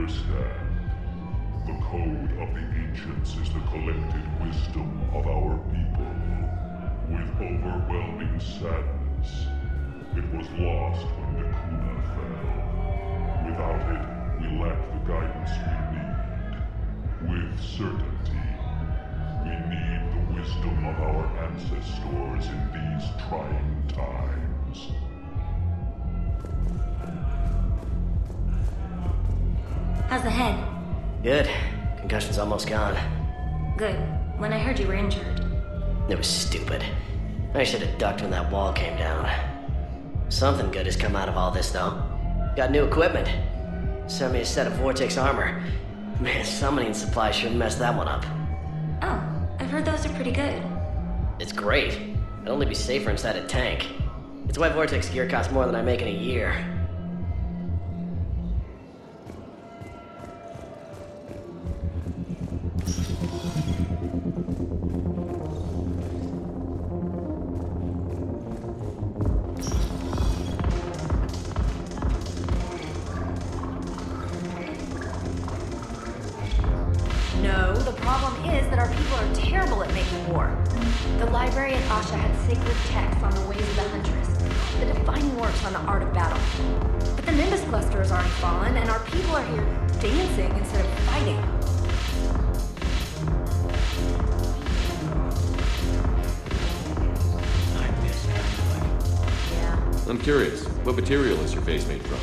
understand. The code of the ancients is the collected wisdom of our people. With overwhelming sadness, it was lost when Nakuna fell. Without it, we lack the guidance we need. With certainty, we need the wisdom of our ancestors in these trying times. How's the head? Good. Concussion's almost gone. Good. When I heard you were injured. It was stupid. I should have ducked when that wall came down. Something good has come out of all this, though. Got new equipment. Sent me a set of Vortex armor. Man, summoning supplies shouldn't mess that one up. Oh, I've heard those are pretty good. It's great. I'd only be safer inside a tank. It's why Vortex gear costs more than I make in a year. No, the problem is that our people are terrible at making war. The library at Asha had sacred texts on the ways of the Huntress, the defining works on the art of battle. But the Nimbus cluster has already fallen, and our people are here dancing instead of fighting. Yeah. I'm curious, what material is your face made from?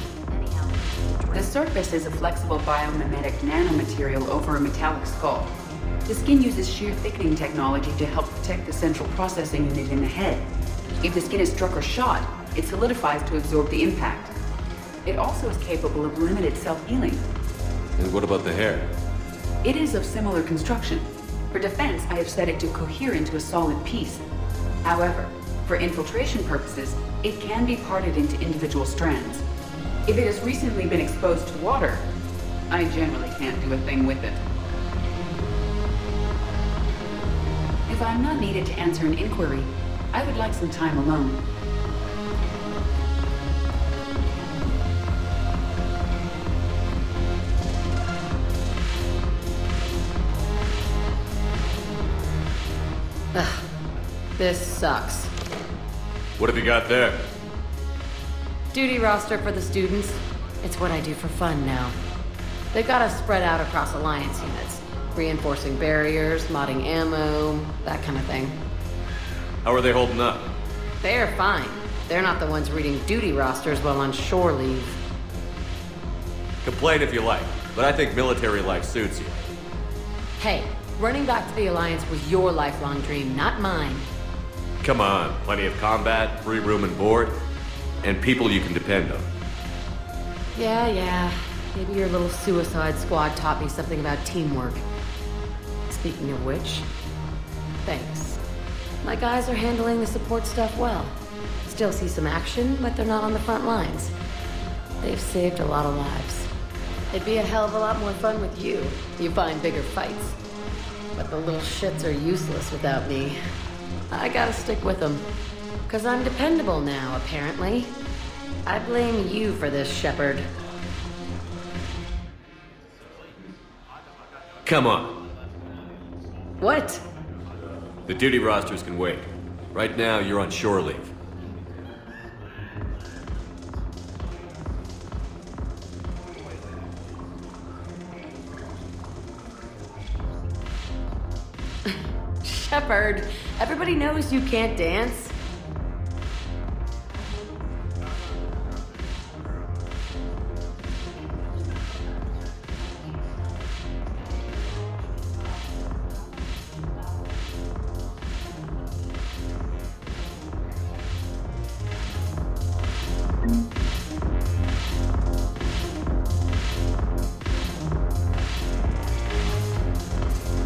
The surface is a flexible biomimetic nanomaterial over a metallic skull. The skin uses shear thickening technology to help protect the central processing unit in the head. If the skin is struck or shot, it solidifies to absorb the impact. It also is capable of limited self-healing. And what about the hair? It is of similar construction. For defense, I have set it to cohere into a solid piece. However, for infiltration purposes, it can be parted into individual strands. If it has recently been exposed to water, I generally can't do a thing with it. If I'm not needed to answer an inquiry, I would like some time alone. Ugh, this sucks. What have you got there? Duty roster for the students. It's what I do for fun now. They've got us spread out across Alliance units. Reinforcing barriers, modding ammo, that kind of thing. How are they holding up? They're fine. They're not the ones reading duty rosters while on shore leave. Complain if you like, but I think military life suits you. Hey, running back to the Alliance was your lifelong dream, not mine. Come on, plenty of combat, free room and board, and people you can depend on. Yeah. Maybe your little suicide squad taught me something about teamwork. Speaking of which, thanks. My guys are handling the support stuff well. Still see some action, but they're not on the front lines. They've saved a lot of lives. It'd be a hell of a lot more fun with you. You find bigger fights. But the little shits are useless without me. I gotta stick with them. 'Cause I'm dependable now, apparently. I blame you for this, Shepard. Come on. What? The duty rosters can wait. Right now, you're on shore leave. Shepard, everybody knows you can't dance.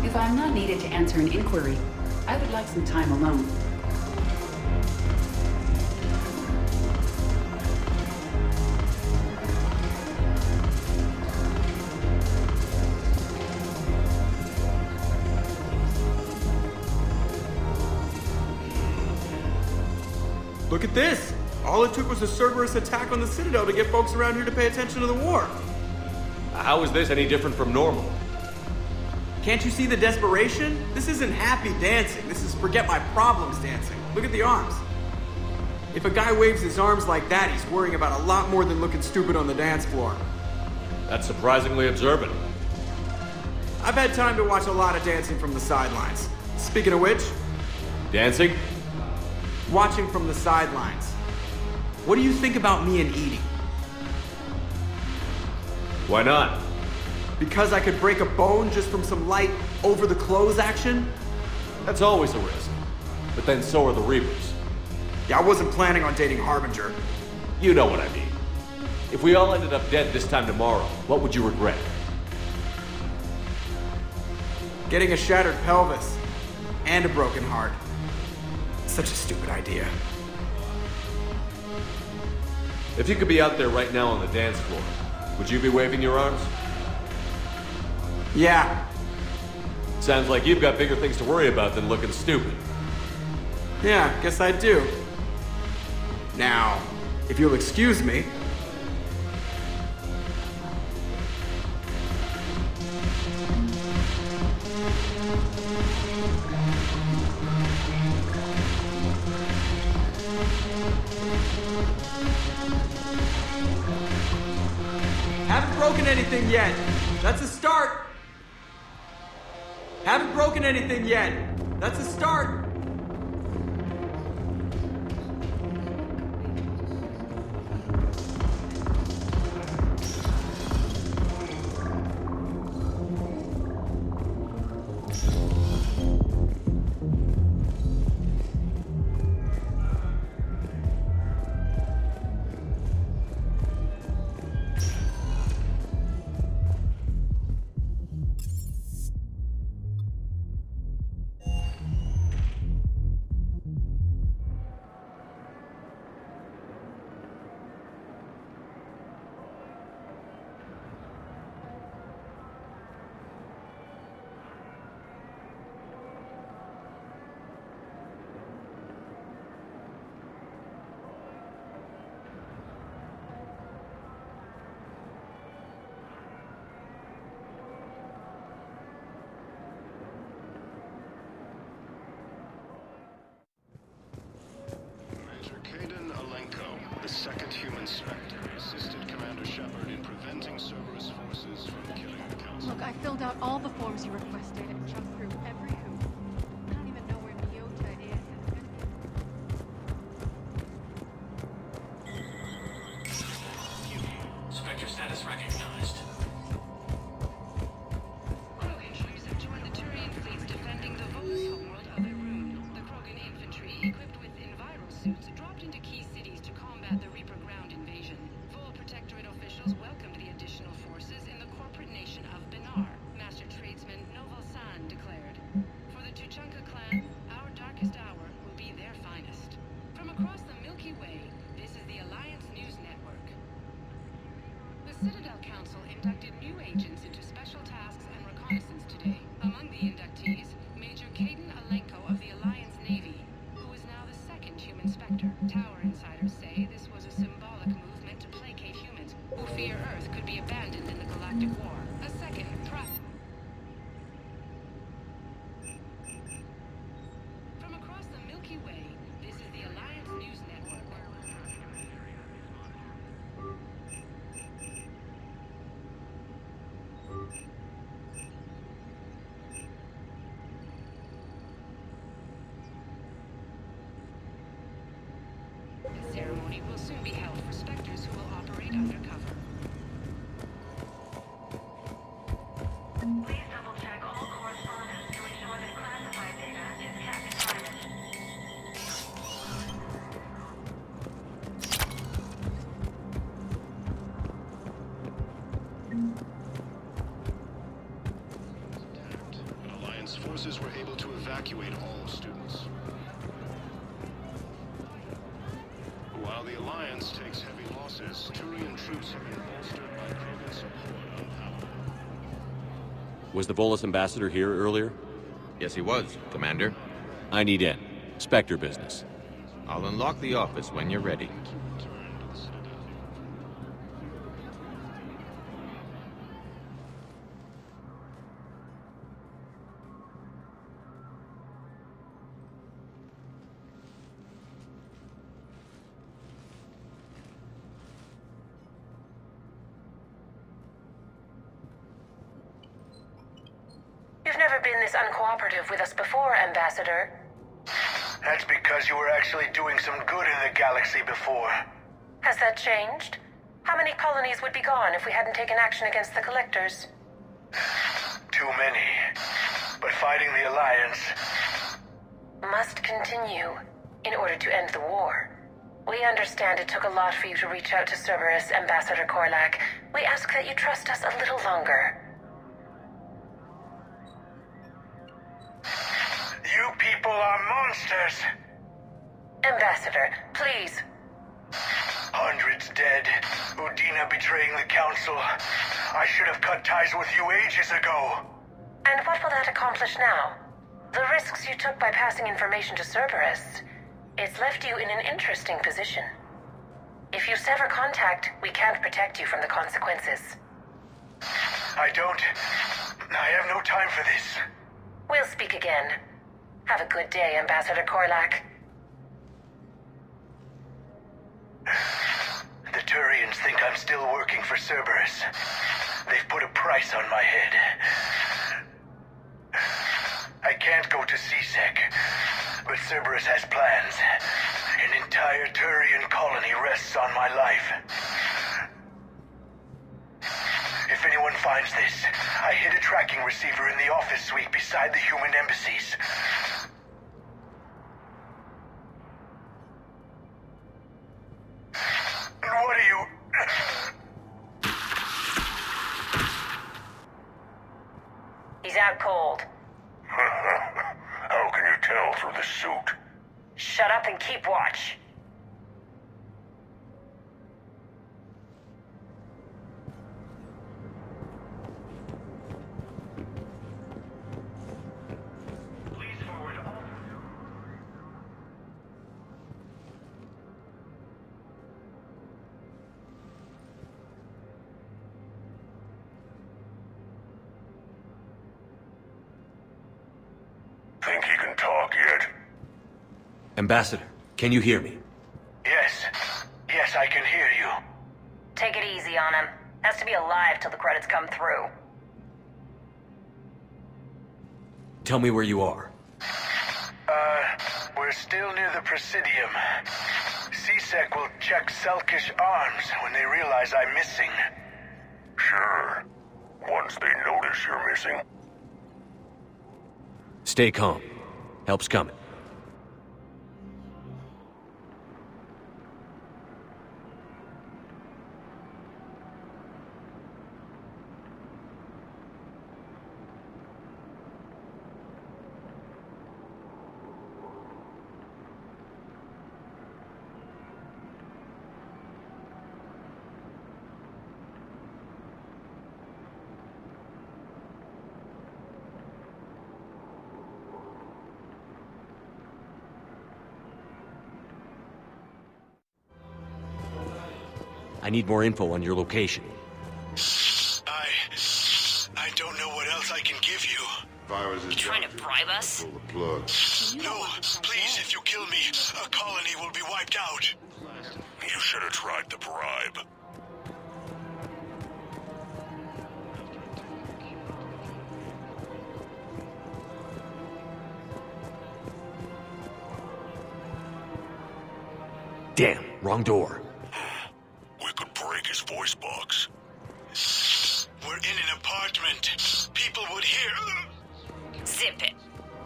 If I'm not needed to answer an inquiry, I would like some time alone. Look at this! All it took was a Cerberus attack on the Citadel to get folks around here to pay attention to the war. How is this any different from normal? Can't you see the desperation? This isn't happy dancing. This is forget my problems dancing. Look at the arms. If a guy waves his arms like that, he's worrying about a lot more than looking stupid on the dance floor. That's surprisingly observant. I've had time to watch a lot of dancing from the sidelines. Speaking of which, Dancing? watching from the sidelines. What do you think about me and Edie? Why not? Because I could break a bone just from some light over-the-clothes action? That's always a risk. But then so are the Reapers. Yeah, I wasn't planning on dating Harbinger. You know what I mean. If we all ended up dead this time tomorrow, what would you regret? Getting a shattered pelvis and a broken heart. Such a stupid idea. If you could be out there right now on the dance floor, would you be waving your arms? Yeah. Sounds like you've got bigger things to worry about than looking stupid. Yeah, guess I do. Now, if you'll excuse me. Haven't broken anything yet. That's a start. Haven't broken anything yet. That's a start. The second human Spectre assisted Commander Shepard in preventing Cerberus forces from killing the Council. Look, I filled out all the forms you requested and jumped through every hoop. I don't even know where Miota is. Spectre status recognized. Krogan troops have joined the Turian fleets defending the Volus homeworld of Irun. The Krogan infantry, equipped with enviro suits, dropped into key cities to combat the Reaper ground invasion. Vol Protectorate officials welcomed the additional forces in the corporate nation of Benar, Master Tradesman Noval San declared. For the Tuchanka clan, our darkest hour will be their finest. From across the Milky Way, this is the Alliance News Network. The Citadel Council inducted new agents into special tasks and reconnaissance today. Among the inductees, Major Caden Alenko of the Alliance Navy, who is now the second human Spectre. Tower insiders say this was a symbolic move meant to placate humans who fear Earth could be abandoned in the galactic war. A second From across the Milky Way, this is the Alliance News Network. The ceremony will soon be held for Spectres who will operate undercover. Please double check all correspondence to ensure that classified data is kept private. Alliance forces were able to evacuate all students. While the Alliance takes heavy losses, Turian troops have been bolstered by Krogan support on power. Was the Volus ambassador here earlier? Yes, he was, Commander. I need in. Spectre business. I'll unlock the office when you're ready. Return to the Citadel. never been this uncooperative with us before, Ambassador. That's because you were actually doing some good in the galaxy before. Has that changed? How many colonies would be gone if we hadn't taken action against the Collectors? Too many. But fighting the Alliance must continue in order to end the war. We understand it took a lot for you to reach out to Cerberus, Ambassador Korlak. We ask that you trust us a little longer. You people are monsters! Ambassador, please. Hundreds dead. Udina betraying the Council. I should have cut ties with you ages ago. And what will that accomplish now? The risks you took by passing information to Cerberus. It's left you in an interesting position. If you sever contact, we can't protect you from the consequences. I have no time for this. We'll speak again. Have a good day, Ambassador Korlak. The Turians think I'm still working for Cerberus. They've put a price on my head. I can't go to CSEC, but Cerberus has plans. An entire Turian colony rests on my life. If anyone finds this, I hid a tracking receiver in the office suite beside the human embassies. What are you... He's out cold. How can you tell through the suit? Shut up and keep watch. Think he can talk yet? Ambassador, can you hear me? Yes, I can hear you. Take it easy on him. Has to be alive till the credits come through. Tell me where you are. We're still near the Presidium. CSEC will check Selkish arms when they realize I'm missing. Sure. Once they notice you're missing. Stay calm. Help's coming. I need more info on your location. I don't know what else I can give you. If I was You trying to bribe us? pull the plug. No, please, if you kill me, a colony will be wiped out. You should have tried the bribe. Damn, wrong door. We could break his voice box. We're in an apartment. People would hear. Zip it.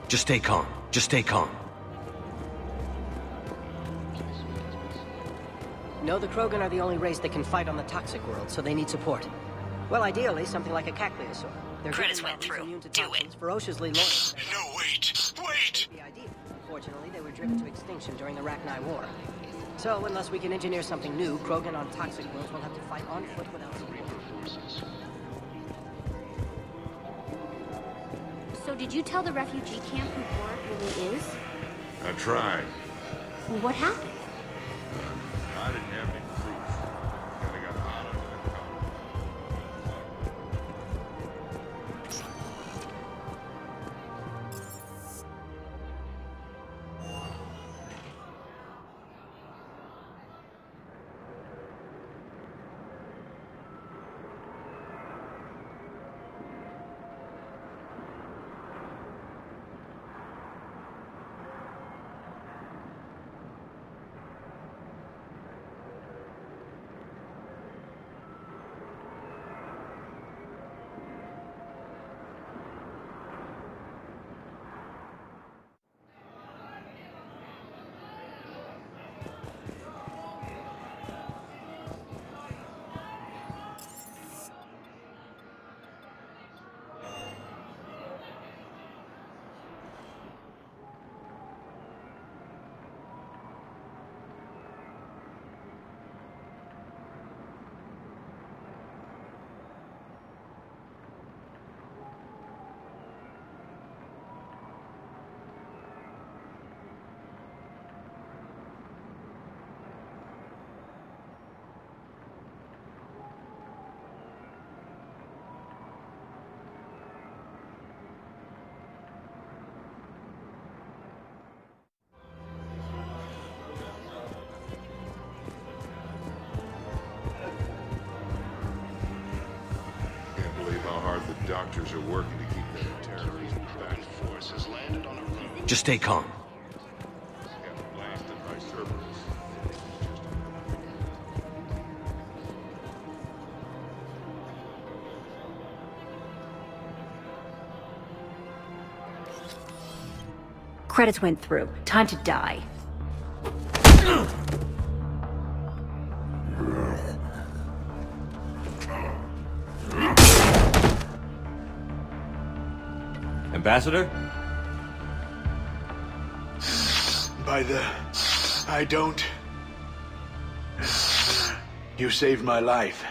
Just stay calm. Just stay calm. No, the Krogan are the only race that can fight on the toxic world, so they need support. Well, ideally, something like a cacliosaur. Their Credits human went bodies through. immune to Do toxins, it. ferociously loyal. No, wait! The idea. Unfortunately, they were driven to extinction during the Rachni War. So, unless we can engineer something new, Krogan on toxic worlds will have to fight on foot without support. So did you tell the refugee camp who Borat really is? I tried. Well, what happened? I didn't have any proof. Kinda got out of it. doctors are working to keep that terrorism back. Force has landed on a road. Just stay calm. Got blasted by Cerberus. Credits went through. Time to die. Ambassador? I don't... You saved my life.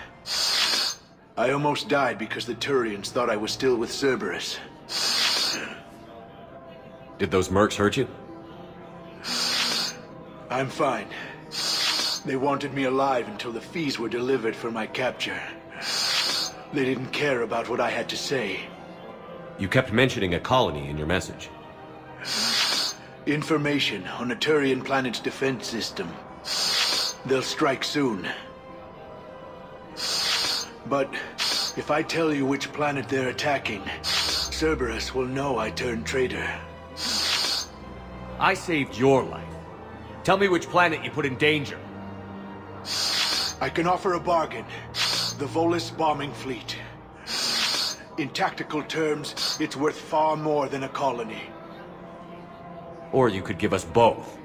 I almost died because the Turians thought I was still with Cerberus. Did those mercs hurt you? I'm fine. They wanted me alive until the fees were delivered for my capture. They didn't care about what I had to say. You kept mentioning a colony in your message. Information on a Turian planet's defense system. They'll strike soon. But if I tell you which planet they're attacking, Cerberus will know I turned traitor. I saved your life. Tell me which planet you put in danger. I can offer a bargain. The Volus bombing fleet. In tactical terms, it's worth far more than a colony. Or you could give us both.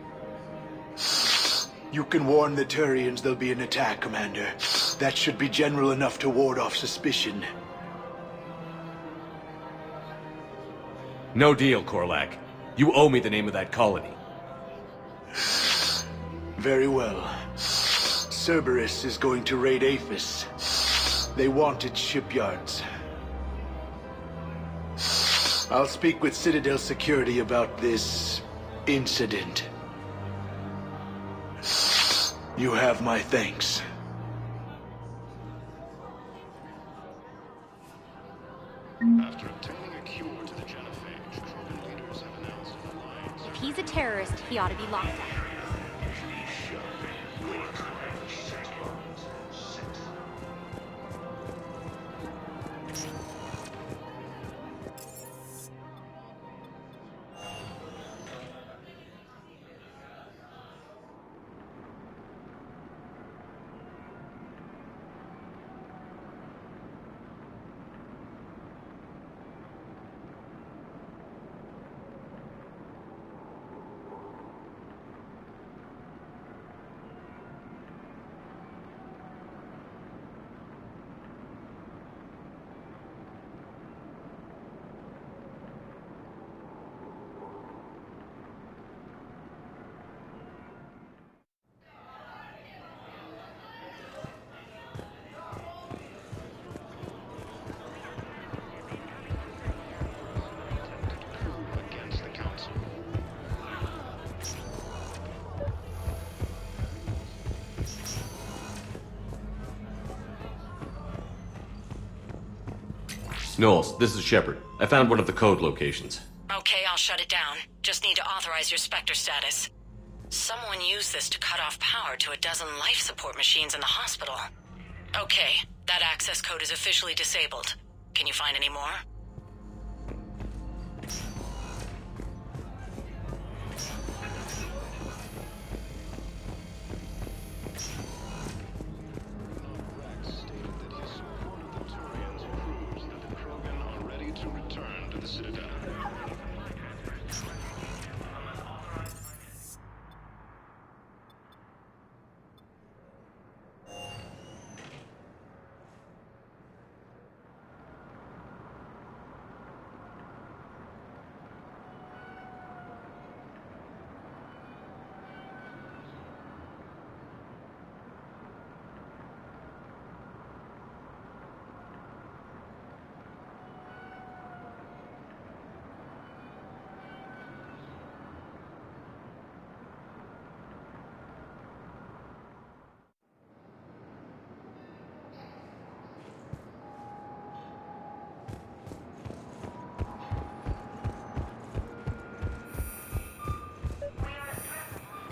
You can warn the Turians there'll be an attack, Commander. That should be general enough to ward off suspicion. No deal, Korlak. You owe me the name of that colony. Very well. Cerberus is going to raid Aphis. They want its shipyards. I'll speak with Citadel Security about this incident. You have my thanks. After obtaining a cure to the genophage, Krogan leaders have announced an alliance. If he's a terrorist, he ought to be locked up. Knowles, this is Shepard. I found one of the code locations. Okay, I'll shut it down. Just need to authorize your Spectre status. Someone used this to cut off power to a dozen life support machines in the hospital. Okay, that access code is officially disabled. Can you find any more? Rex stated that his support of the Turians proves that the Krogan are ready to return to the Citadel.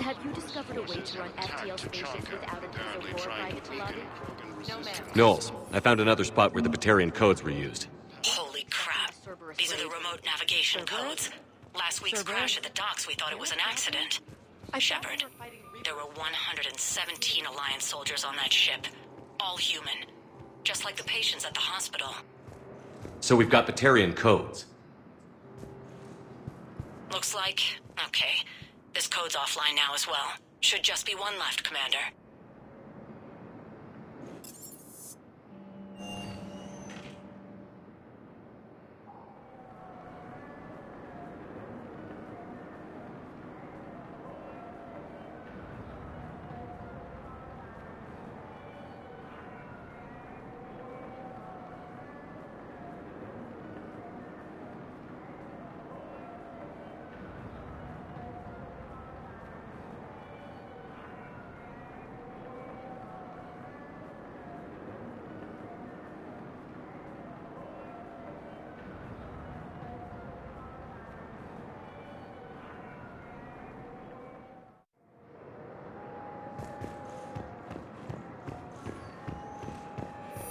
Have you discovered a way to run FTL spaceships without a piece of lore private to lobby? No, ma'am. Knowles, I found another spot where the Batarian codes were used. Holy These are the remote navigation codes. Last week's crash at the docks, we thought it was an accident. Shepard, there were 117 Alliance soldiers on that ship. All human. Just like the patients at the hospital. So we've got the Terrian codes. Looks like... Okay. This code's offline now as well. Should just be one left, Commander.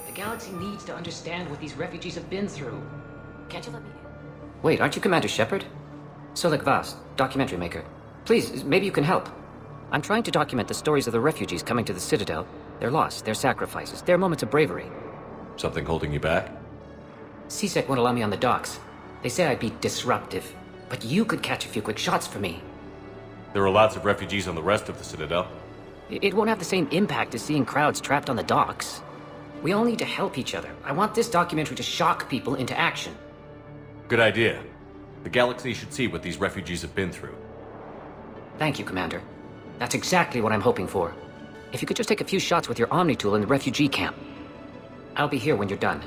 The galaxy needs to understand what these refugees have been through. Can't you let me... Wait, aren't you Commander Shepard? Solik Vast, documentary maker. Please, maybe you can help. I'm trying to document the stories of the refugees coming to the Citadel. Their loss, their sacrifices, their moments of bravery. Something holding you back? CSEC won't allow me on the docks. They say I'd be disruptive. But you could catch a few quick shots for me. There are lots of refugees on the rest of the Citadel. It won't have the same impact as seeing crowds trapped on the docks. We all need to help each other. I want this documentary to shock people into action. Good idea. The galaxy should see what these refugees have been through. Thank you, Commander. That's exactly what I'm hoping for. If you could just take a few shots with your Omni tool in the refugee camp. I'll be here when you're done.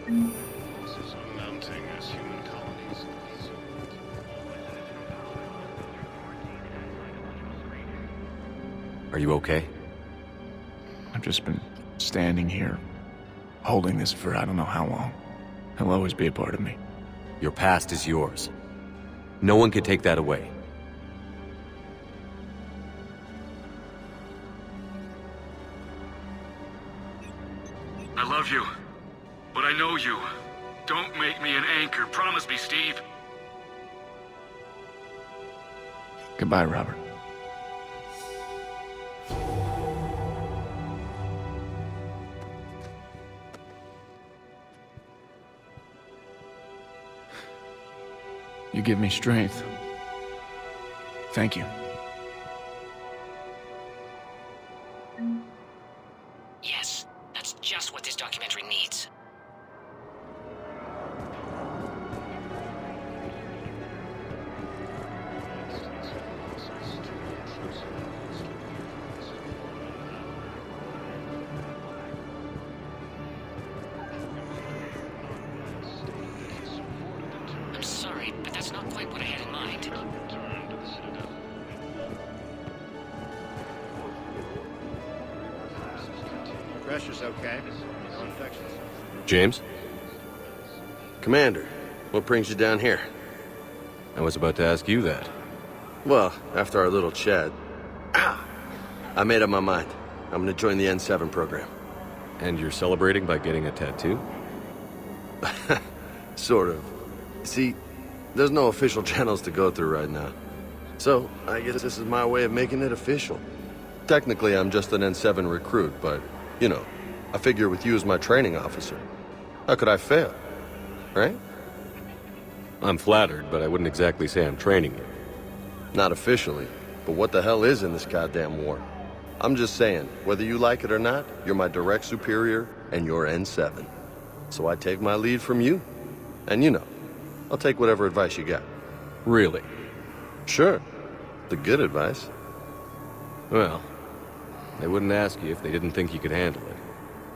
Losses are mounting as human colonies. Are you okay? I've just been standing here, holding this for I don't know how long. He'll always be a part of me. Your past is yours. No one can take that away. I love you, but I know you. Don't make me an anchor. Promise me, Steve. Goodbye, Robert. You give me strength. Thank you. Yes, that's just what this documentary needs. I'm sorry, but that's not quite what I had in mind. Pressure's okay. No infections. James? Commander, what brings you down here? I was about to ask you that. Well, after our little chat, I made up my mind. I'm gonna join the N7 program. And you're celebrating by getting a tattoo? Sort of. See, there's no official channels to go through right now. So, I guess this is my way of making it official. Technically, I'm just an N7 recruit, but, you know, I figure with you as my training officer, how could I fail? Right? I'm flattered, but I wouldn't exactly say I'm training you. Not officially, but what the hell is in this goddamn war? I'm just saying, whether you like it or not, you're my direct superior, and you're N7. So I take my lead from you. And you know, I'll take whatever advice you got. Really? Sure. The good advice. Well, they wouldn't ask you if they didn't think you could handle it.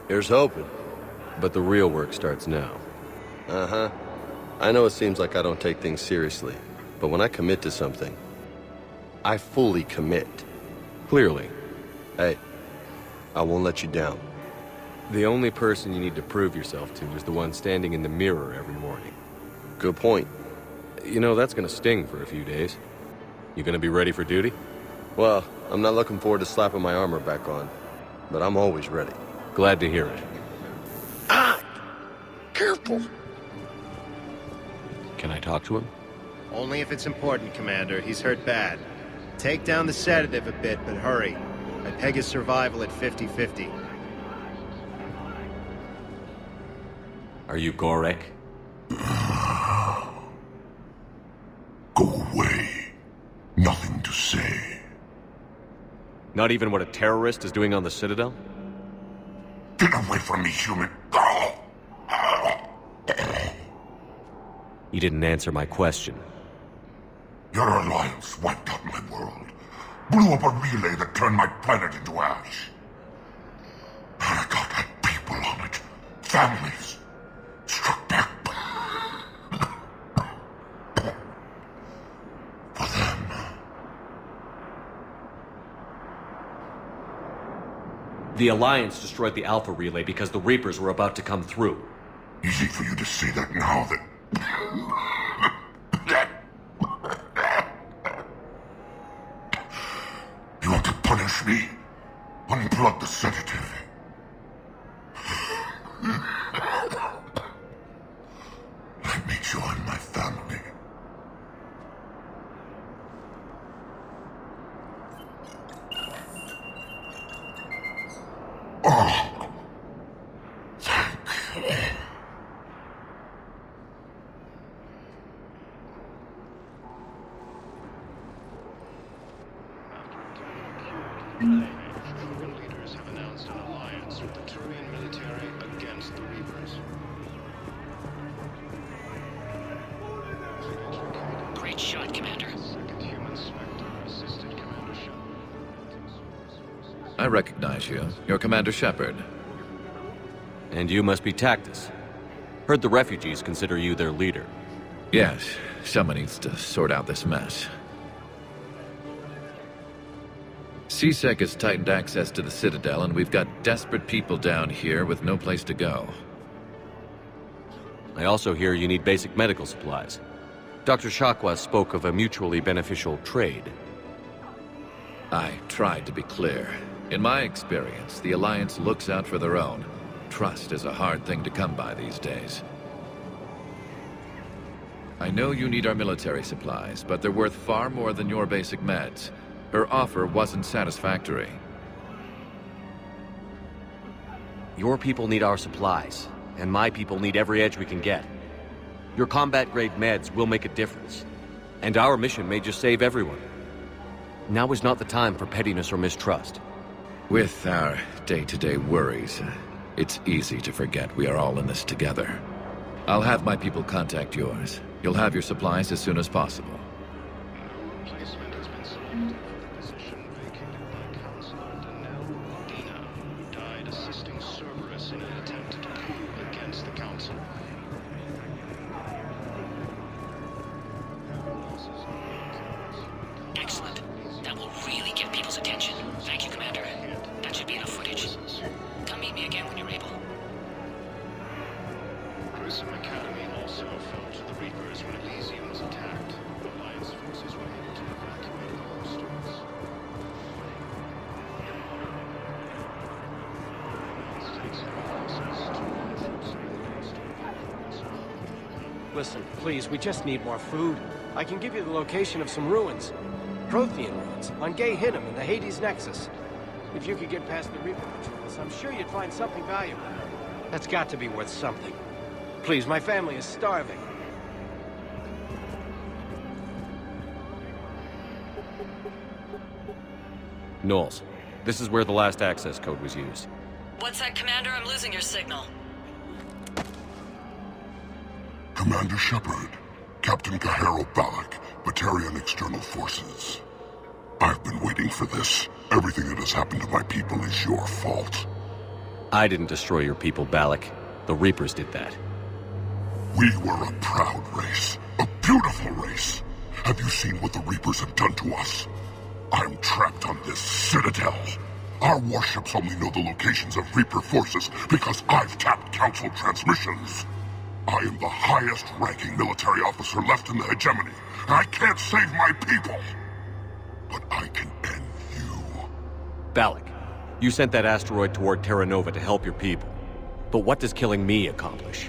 Here's hoping. But the real work starts now. Uh-huh. I know it seems like I don't take things seriously, but when I commit to something, I fully commit. Clearly. Hey, I won't let you down. The only person you need to prove yourself to is the one standing in the mirror every morning. Good point. You know, that's gonna sting for a few days. You gonna be ready for duty? Well, I'm not looking forward to slapping my armor back on, but I'm always ready. Glad to hear it. Careful. Can I talk to him? Only if it's important, Commander. He's hurt bad. Take down the sedative a bit, but hurry. I peg his survival at 50-50. Are you Gorek? Go away. Nothing to say. Not even what a terrorist is doing on the Citadel? Get away from me, human. You didn't answer my question. Your alliance wiped out my world. Blew up a relay that turned my planet into ash. Paragon had people on it. Families. Struck back. For them. The Alliance destroyed the Alpha Relay because the Reapers were about to come through. Easy for you to say that now that... You want to punish me? Unplug the sedative. Let me join my family. Oh, thank you. Leaders have announced an alliance with the Turian military against the Reapers. Great shot, Commander. Second human Spectre assisted Commander Shepard. I recognize you. You're Commander Shepard. And you must be Tactus. Heard the refugees consider you their leader. Yes, someone needs to sort out this mess. CSEC has tightened access to the Citadel, and we've got desperate people down here with no place to go. I also hear you need basic medical supplies. Dr. Shakwa spoke of a mutually beneficial trade. I tried to be clear. In my experience, the Alliance looks out for their own. Trust is a hard thing to come by these days. I know you need our military supplies, but they're worth far more than your basic meds. Her offer wasn't satisfactory. Your people need our supplies, and my people need every edge we can get. Your combat-grade meds will make a difference, and our mission may just save everyone. Now is not the time for pettiness or mistrust. With our day-to-day worries, it's easy to forget we are all in this together. I'll have my people contact yours. You'll have your supplies as soon as possible. Replacement has been selected for the position vacated by Councilor Dina, who died assisting Cerberus in an attempted coup against the Council. Excellent. That will really get people's attention. Thank you, Commander. That should be enough footage. Come meet me again when you're able. Grissom Academy also fell to the Reapers when Elysium was attacked. Alliance forces were able to evacuate all the students. Listen, please, we just need more food. I can give you the location of some ruins. Prothean ruins, on Gay Hinnom in the Hades Nexus. If you could get past the Reaper patrols, I'm sure you'd find something valuable. That's got to be worth something. Please, my family is starving. Knowles, this is where the last access code was used. What's that, Commander? I'm losing your signal. Commander Shepard, Captain Kahero Balak, Batarian External Forces. I've been waiting for this. Everything that has happened to my people is your fault. I didn't destroy your people, Balak. The Reapers did that. We were a proud race. A beautiful race. Have you seen what the Reapers have done to us? I'm trapped on this Citadel. Our warships only know the locations of Reaper forces because I've tapped Council transmissions. I am the highest-ranking military officer left in the hegemony. I can't save my people. But I can end you. Balak, you sent that asteroid toward Terra Nova to help your people. But what does killing me accomplish?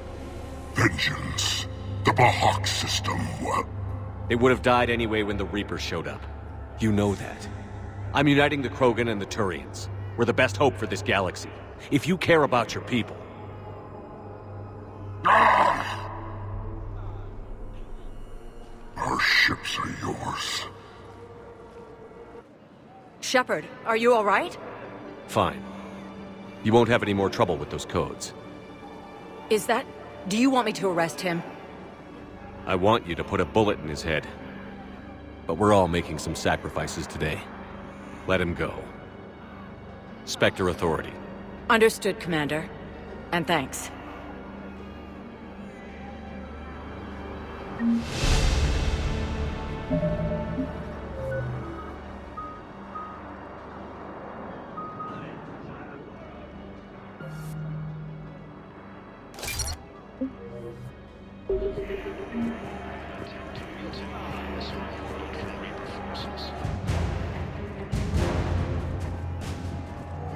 Vengeance. The Bahak system, what? They would have died anyway when the Reapers showed up. You know that. I'm uniting the Krogan and the Turians. We're the best hope for this galaxy. If you care about your people... Our ships are yours. Shepard, are you alright? Fine. You won't have any more trouble with those codes. Is that... Do you want me to arrest him? I want you to put a bullet in his head. But we're all making some sacrifices today. Let him go. Spectre Authority. Understood, Commander. And thanks.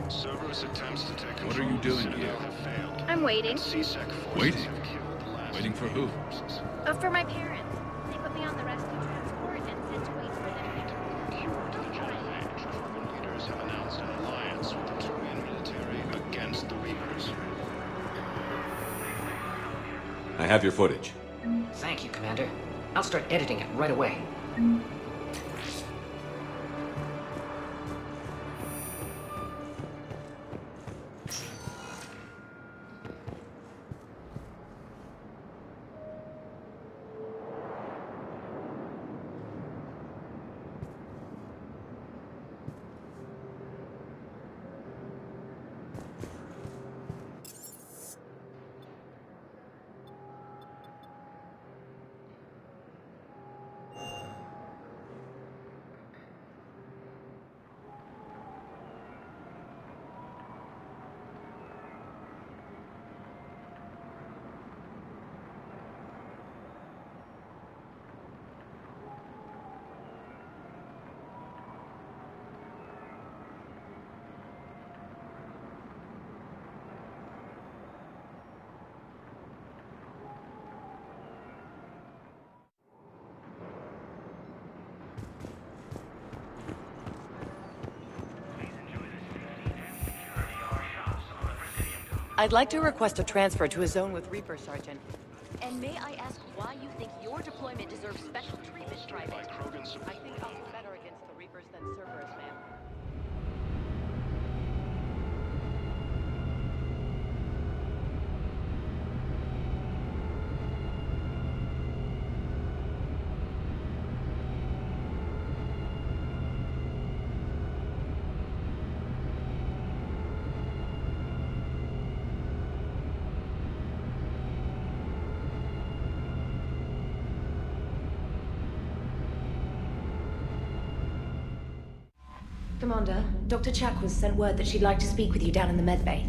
Cerberus attempts to take What are you doing here? I'm waiting. Waiting? Waiting for who? For my parents. They put me on the rescue transport and said to wait for them. Leaders have announced an alliance with the Turian military against the Reapers. I have your footage. Thank you, Commander. I'll start editing it right away. I'd like to request a transfer to a zone with Reaper, Sergeant. And may I ask why you think your deployment deserves special treatment, Private? I think I'll do better against the Reapers than Cerberus, ma'am. Commander, Dr. Chakwas sent word that she'd like to speak with you down in the medbay.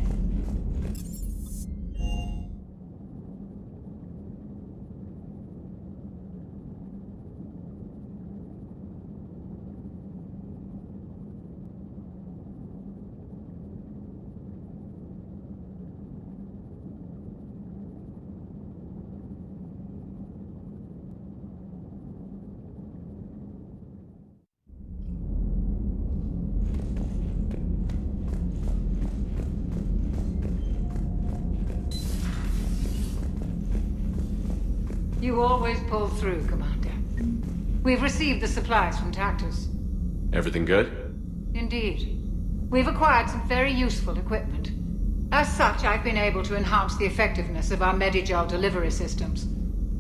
You always pull through, Commander. We've received the supplies from Tactus. Everything good? Indeed. We've acquired some very useful equipment. As such, I've been able to enhance the effectiveness of our Medigel delivery systems.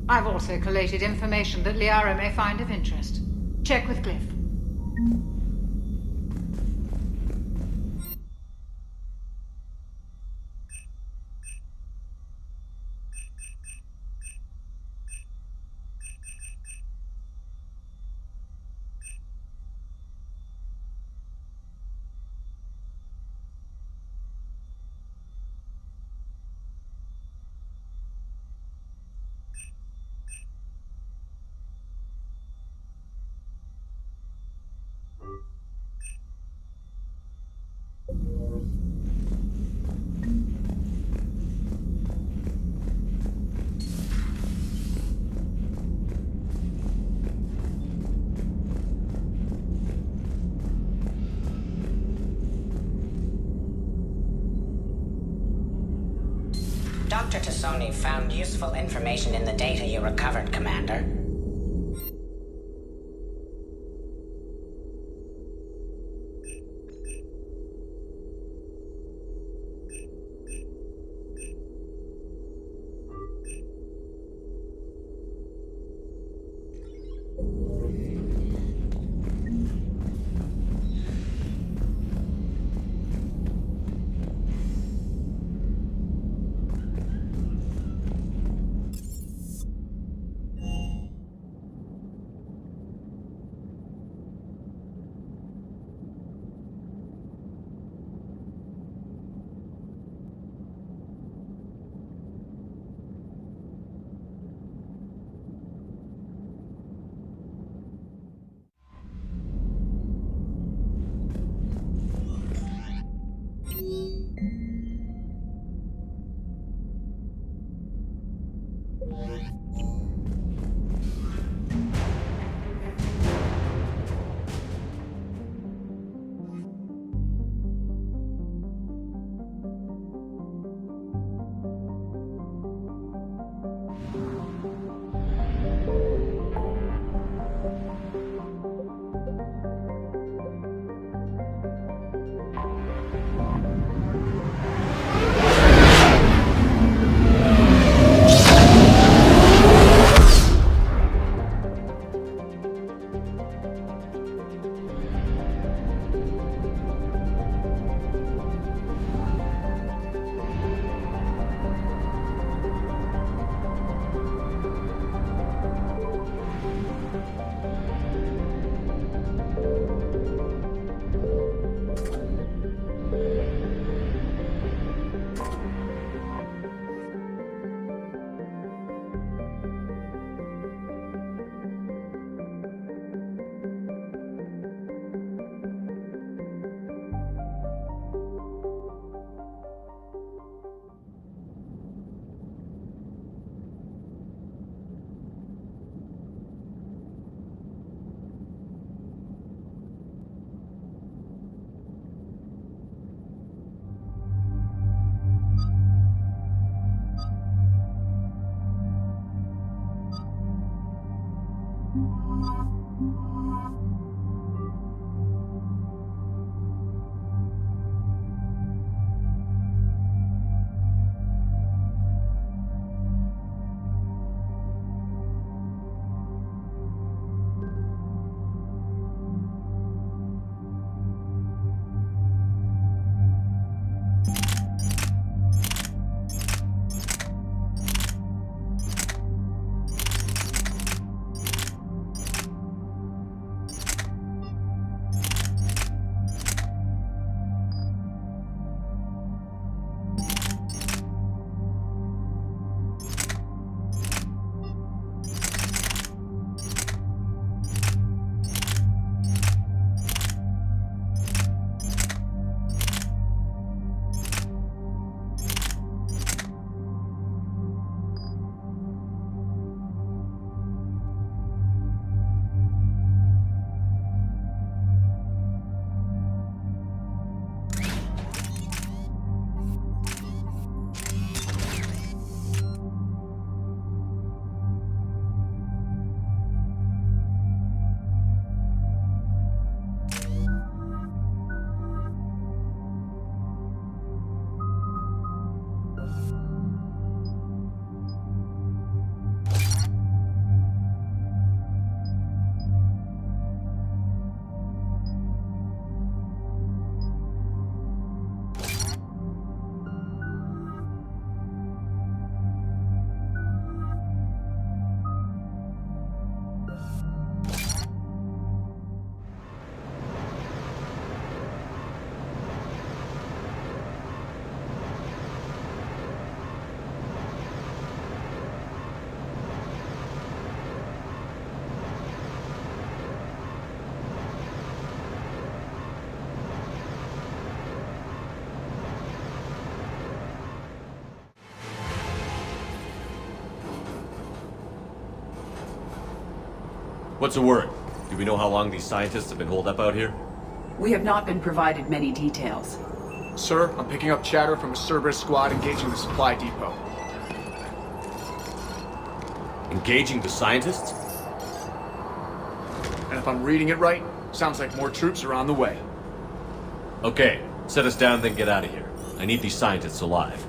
I've also collated information that Liara may find of interest. Check with Glyph. Dr. Tassoni found useful information in the data you recovered, Commander. What's the word? Do we know how long these scientists have been holed up out here? We have not been provided many details. Sir, I'm picking up chatter from a Cerberus squad engaging the supply depot. Engaging the scientists? And if I'm reading it right, sounds like more troops are on the way. Okay, set us down, then get out of here. I need these scientists alive.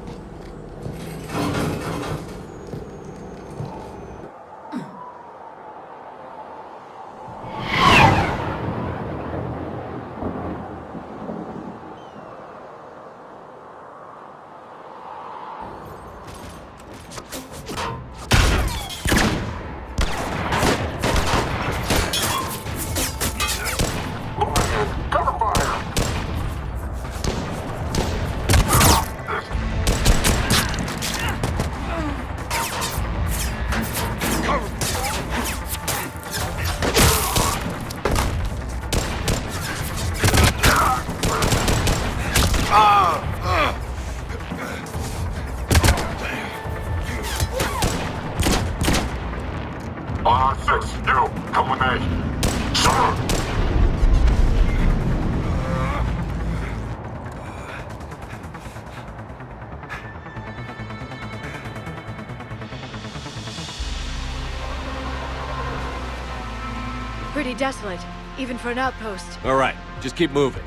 Pretty desolate, even for an outpost. All right, just keep moving.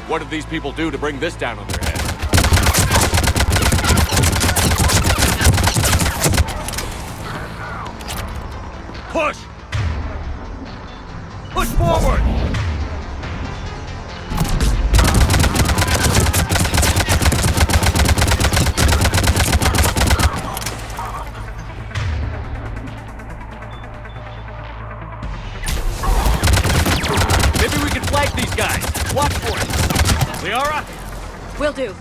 What did these people do to bring this down on their heads? Push! Push forward! Maybe we can flank these guys. Watch for it. Liara? Will do.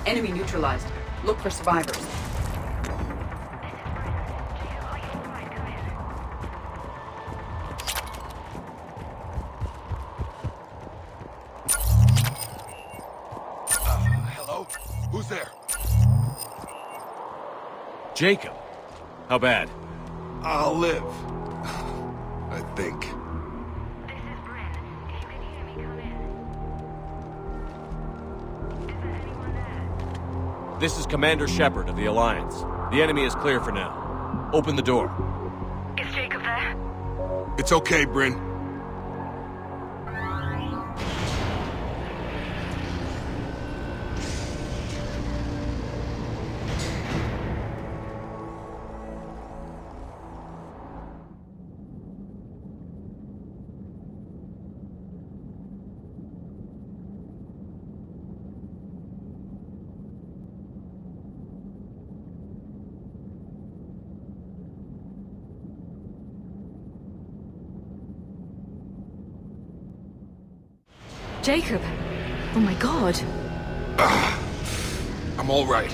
Enemy neutralized. Look for survivors. Hello? Who's there? Jacob. How bad? I'll live. I think. This is Commander Shepard of the Alliance. The enemy is clear for now. Open the door. Is Jacob there? It's okay, Bryn. Jacob! Oh my god. I'm all right.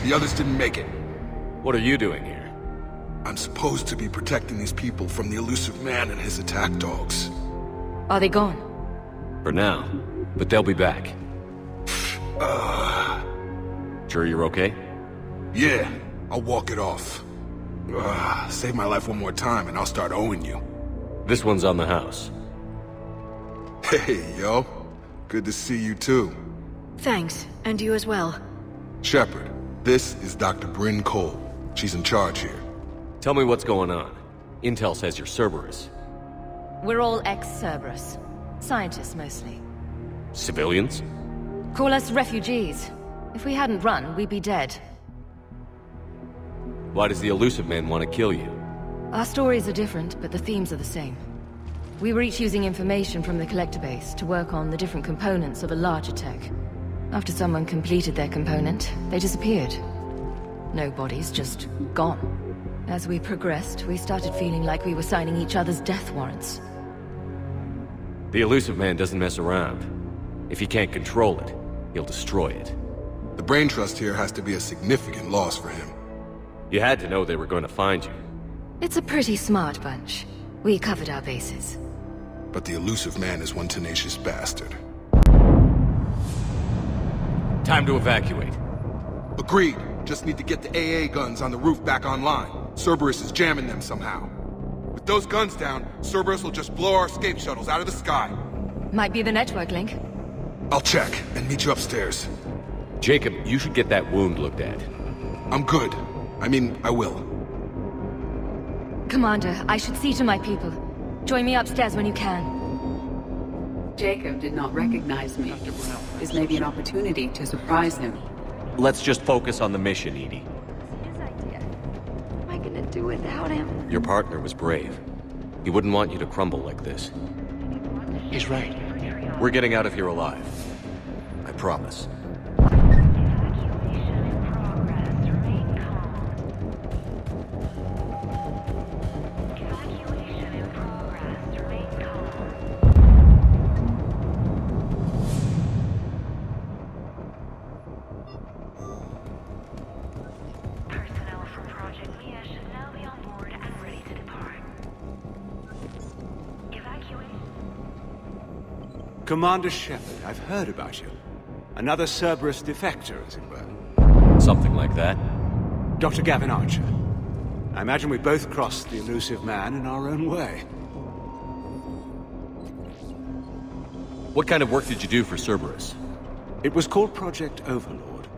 The others didn't make it. What are you doing here? I'm supposed to be protecting these people from the elusive man and his attack dogs. Are they gone? For now. But they'll be back. Sure you're okay? Yeah, I'll walk it off. Save my life one more time and I'll start owing you. This one's on the house. Hey, yo. Good to see you too. Thanks, and you as well. Shepard, this is Dr. Bryn Cole. She's in charge here. Tell me what's going on. Intel says you're Cerberus. We're all ex-Cerberus. Scientists, mostly. Civilians? Call us refugees. If we hadn't run, we'd be dead. Why does the elusive man want to kill you? Our stories are different, but the themes are the same. We were each using information from the collector base to work on the different components of a larger tech. After someone completed their component, they disappeared. No bodies, just gone. As we progressed, we started feeling like we were signing each other's death warrants. The elusive man doesn't mess around. If he can't control it, he'll destroy it. The brain trust here has to be a significant loss for him. You had to know they were going to find you. It's a pretty smart bunch. We covered our bases. But the elusive man is one tenacious bastard. Time to evacuate. Agreed. Just need to get the AA guns on the roof back online. Cerberus is jamming them somehow. With those guns down, Cerberus will just blow our escape shuttles out of the sky. Might be the network link. I'll check and meet you upstairs. Jacob, you should get that wound looked at. I'm good. I mean, I will. Commander, I should see to my people. Join me upstairs when you can. Jacob did not recognize me. This may be an opportunity to surprise him. Let's just focus on the mission, Edie. His idea. What am I gonna do without him? Your partner was brave. He wouldn't want you to crumble like this. He's right. We're getting out of here alive. I promise. Commander Shepard, I've heard about you. Another Cerberus defector, as it were. Something like that. Dr. Gavin Archer. I imagine we both crossed the elusive man in our own way. What kind of work did you do for Cerberus? It was called Project Overlord.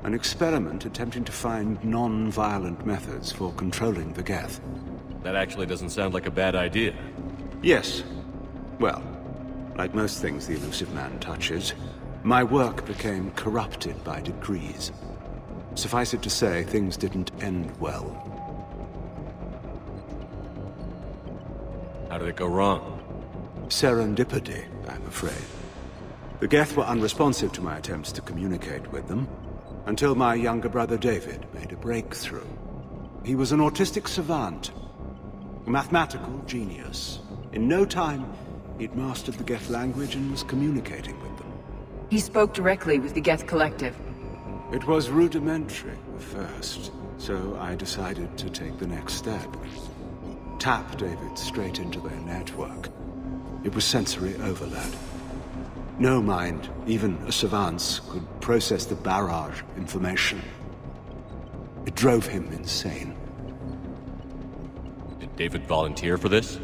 An experiment attempting to find non-violent methods for controlling the Geth. That actually doesn't sound like a bad idea. Yes. Well, like most things the elusive man touches, my work became corrupted by degrees. Suffice it to say, things didn't end well. How did it go wrong? Serendipity, I'm afraid. The Geth were unresponsive to my attempts to communicate with them, until my younger brother David made a breakthrough. He was an autistic savant, a mathematical genius. In no time, he'd mastered the Geth language and was communicating with them. He spoke directly with the Geth Collective. It was rudimentary at first, so I decided to take the next step. Tap David straight into their network. It was sensory overload. No mind, even a savant's, could process the barrage of information. It drove him insane. Did David volunteer for this?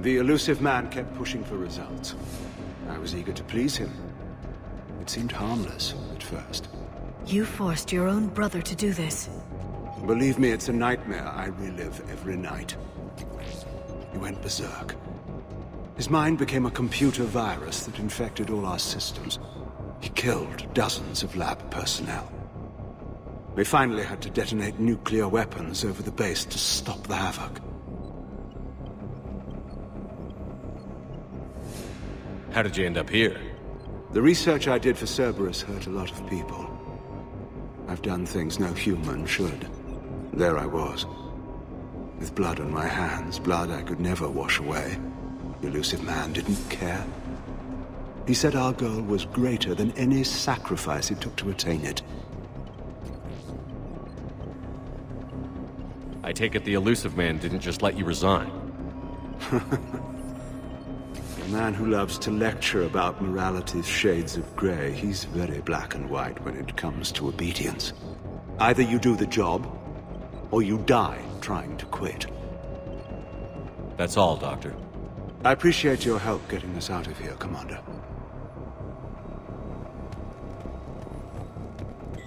The elusive man kept pushing for results. I was eager to please him. It seemed harmless at first. You forced your own brother to do this. Believe me, it's a nightmare I relive every night. He went berserk. His mind became a computer virus that infected all our systems. He killed dozens of lab personnel. We finally had to detonate nuclear weapons over the base to stop the havoc. How did you end up here? The research I did for Cerberus hurt a lot of people. I've done things no human should. There I was. With blood on my hands, blood I could never wash away. The elusive man didn't care. He said our goal was greater than any sacrifice it took to attain it. I take it the elusive man didn't just let you resign. A man who loves to lecture about morality's shades of grey, he's very black and white when it comes to obedience. Either you do the job, or you die trying to quit. That's all, Doctor. I appreciate your help getting us out of here, Commander.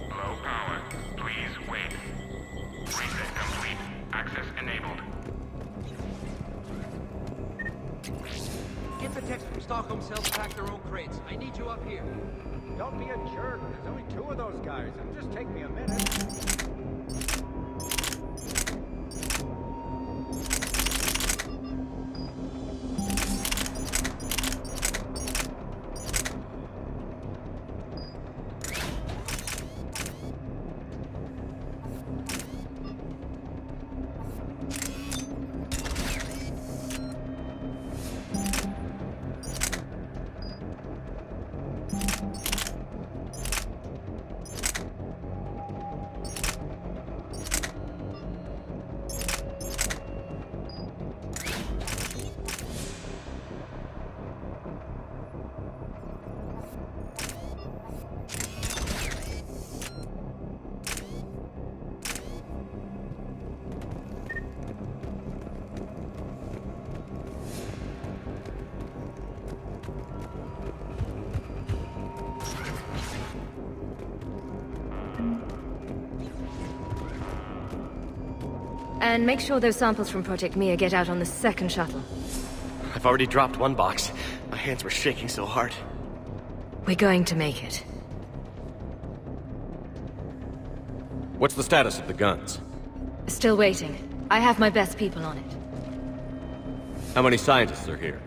Low power. Please wait. Reset complete. Access enabled. Get the text from Stockholm cells to pack their own crates. I need you up here. Don't be a jerk. There's only 2 of those guys. It'll just take me a minute. And make sure those samples from Project Mia get out on the second shuttle. I've already dropped one box. My hands were shaking so hard. We're going to make it. What's the status of the guns? Still waiting. I have my best people on it. How many scientists are here?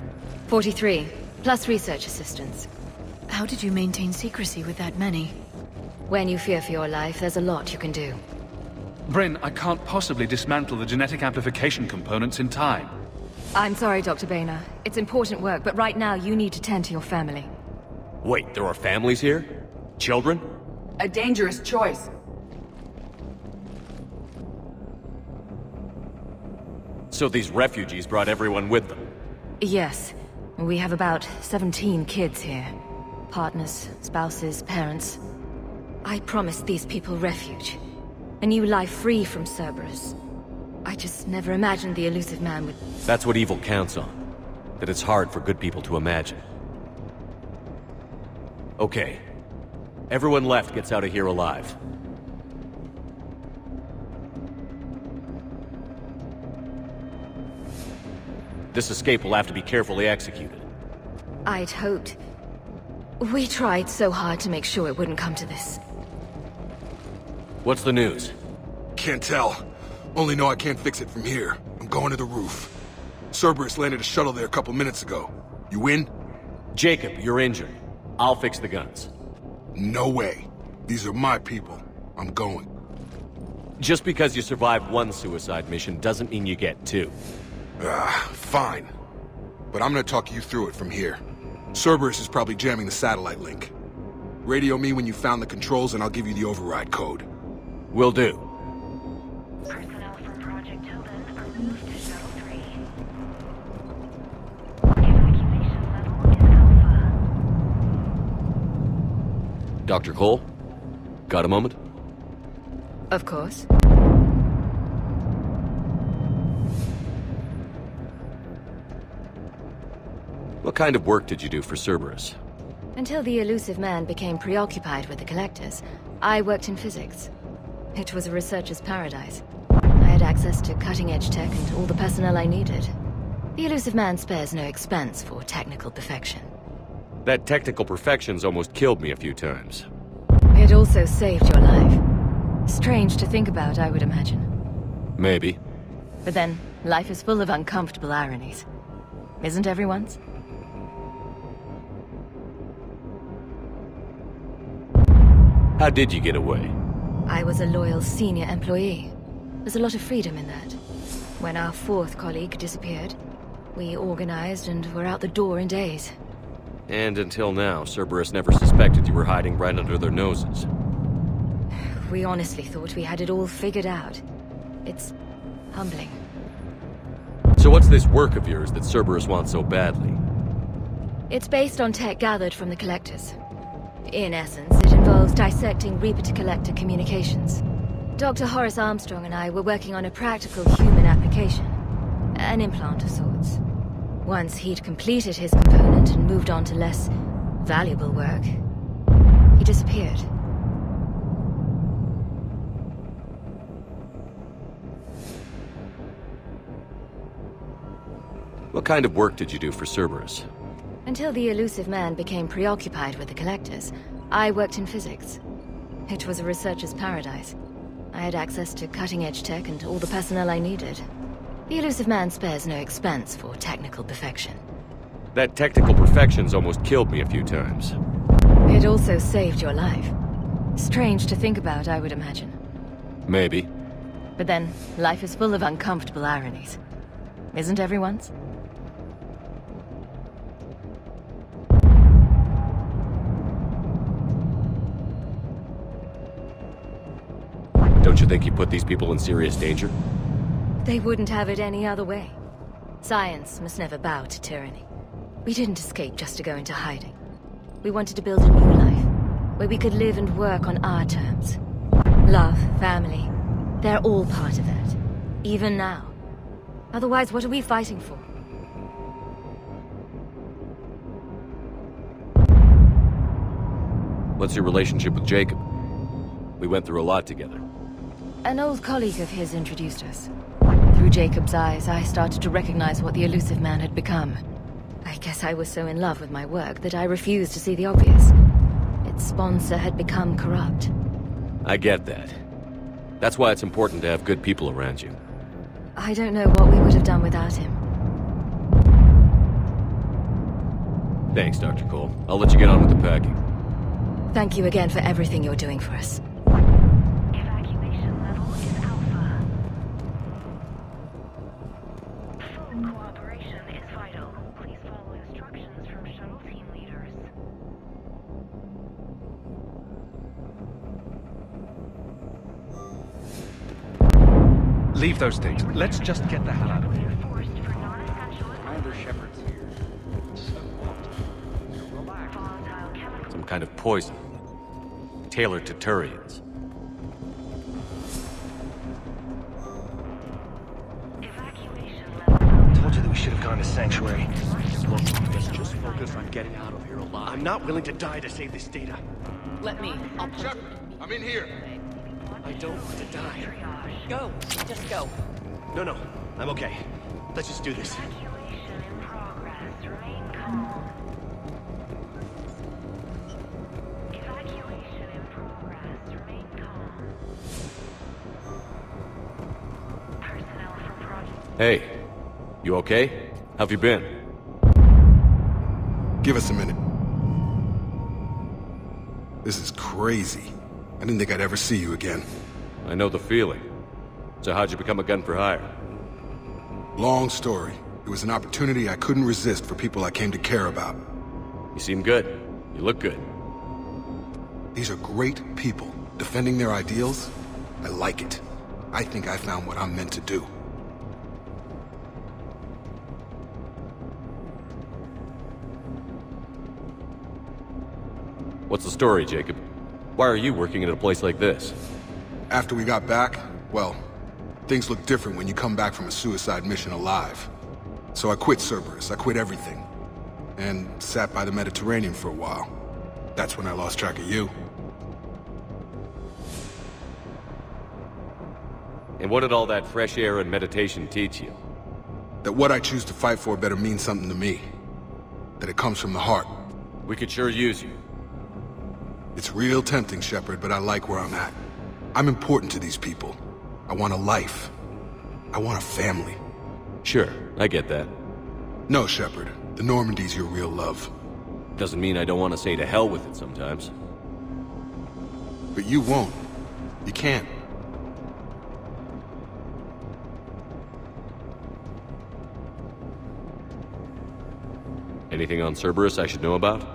43, plus research assistants. How did you maintain secrecy with that many? When you fear for your life, there's a lot you can do. Bryn, I can't possibly dismantle the genetic amplification components in time. I'm sorry, Dr. Boehner. It's important work, but right now you need to tend to your family. Wait, there are families here? Children? A dangerous choice. So these refugees brought everyone with them? Yes. We have about 17 kids here. Partners, spouses, parents. I promised these people refuge. A new life free from Cerberus. I just never imagined the elusive man would... That's what evil counts on. That it's hard for good people to imagine. Okay. Everyone left gets out of here alive. This escape will have to be carefully executed. I'd hoped. We tried so hard to make sure it wouldn't come to this. What's the news? Can't tell. Only know I can't fix it from here. I'm going to the roof. Cerberus landed a shuttle there a couple minutes ago. You in? Jacob, you're injured. I'll fix the guns. No way. These are my people. I'm going. Just because you survived one suicide mission doesn't mean you get two. Fine. But I'm gonna talk you through it from here. Cerberus is probably jamming the satellite link. Radio me when you found the controls and I'll give you the override code. Will do. Personnel from Project Tobin are moved to Shuttle 3. Evacuation level is Alpha. Dr. Cole? Got a moment? Of course. What kind of work did you do for Cerberus? Until the elusive man became preoccupied with the Collectors, I worked in physics. It was a researcher's paradise. I had access to cutting-edge tech and all the personnel I needed. The elusive man spares no expense for technical perfection. That technical perfection's almost killed me a few times. It also saved your life. Strange to think about, I would imagine. Maybe. But then, life is full of uncomfortable ironies. Isn't everyone's? How did you get away? I was a loyal senior employee. There's a lot of freedom in that. When our fourth colleague disappeared, we organized and were out the door in days. And until now, Cerberus never suspected you were hiding right under their noses. We honestly thought we had it all figured out. It's humbling. So what's this work of yours that Cerberus wants so badly? It's based on tech gathered from the Collectors. In essence, it involves dissecting Reaper-to-Collector communications. Dr. Horace Armstrong and I were working on a practical human application. An implant of sorts. Once he'd completed his component and moved on to less valuable work, he disappeared. What kind of work did you do for Cerberus? Until the elusive man became preoccupied with the Collectors, I worked in physics. It was a researcher's paradise. I had access to cutting-edge tech and all the personnel I needed. The elusive man spares no expense for technical perfection. That technical perfection's almost killed me a few times. It also saved your life. Strange to think about, I would imagine. Maybe. But then, life is full of uncomfortable ironies. Isn't everyone's? Don't you think you put these people in serious danger? They wouldn't have it any other way. Science must never bow to tyranny. We didn't escape just to go into hiding. We wanted to build a new life, where we could live and work on our terms. Love, family, they're all part of that. Even now. Otherwise, what are we fighting for? What's your relationship with Jacob? We went through a lot together. An old colleague of his introduced us. through Jacob's eyes, I started to recognize what the elusive man had become. I guess I was so in love with my work that I refused to see the obvious. Its sponsor had become corrupt. I get that. That's why it's important to have good people around you. I don't know what we would have done without him. Thanks, Dr. Cole. I'll let you get on with the packing. Thank you again for everything you're doing for us. Evacuation level is Alpha. Full cooperation is vital. Please follow instructions from shuttle team leaders. Leave those things. Let's just get the hell out of here. Commander Shepard's here. So what? Relax. Some kind of poison. Tailored to Turians. Told you that we should have gone to Sanctuary. Look, let's just focus on getting out of here alive. I'm not willing to die to save this data. Let me. I'll Shepard, I'm in here. I don't want to die. go. Just go. No, I'm okay. Let's just do this. Evacuation in progress. Remain calm. Evacuation in progress. Remain calm. Personnel from Project. Hey, you okay? How've you been? Give us a minute. This is crazy. I didn't think I'd ever see you again. I know the feeling. So how'd you become a gun for hire? Long story. It was an opportunity I couldn't resist for people I came to care about. You seem good. You look good. These are great people, defending their ideals. I like it. I think I found what I'm meant to do. What's the story, Jacob? Why are you working at a place like this? After we got back, well, things look different when you come back from a suicide mission alive. So I quit Cerberus, I quit everything. And sat by the Mediterranean for a while. That's when I lost track of you. And what did all that fresh air and meditation teach you? That what I choose to fight for better mean something to me. That it comes from the heart. We could sure use you. It's real tempting, Shepard, but I like where I'm at. I'm important to these people. I want a life. I want a family. Sure, I get that. No, Shepard. The Normandy's your real love. Doesn't mean I don't want to say to hell with it sometimes. But you won't. You can't. Anything on Cerberus I should know about?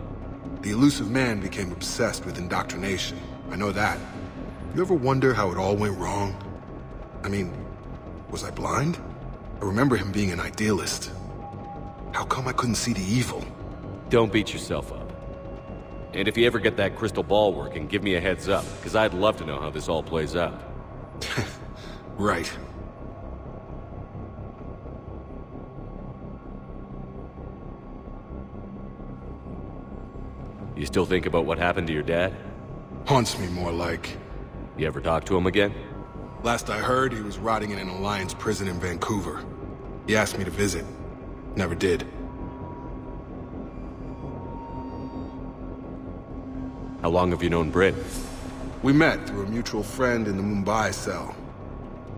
The elusive man became obsessed with indoctrination. I know that. You ever wonder how it all went wrong? I mean, was I blind? I remember him being an idealist. How come I couldn't see the evil? Don't beat yourself up. And if you ever get that crystal ball working, give me a heads up, because I'd love to know how this all plays out. Right. You still think about what happened to your dad? Haunts me more like. You ever talk to him again? Last I heard, he was rotting in an Alliance prison in Vancouver. He asked me to visit. Never did. How long have you known Bryn? We met through a mutual friend in the Mumbai cell.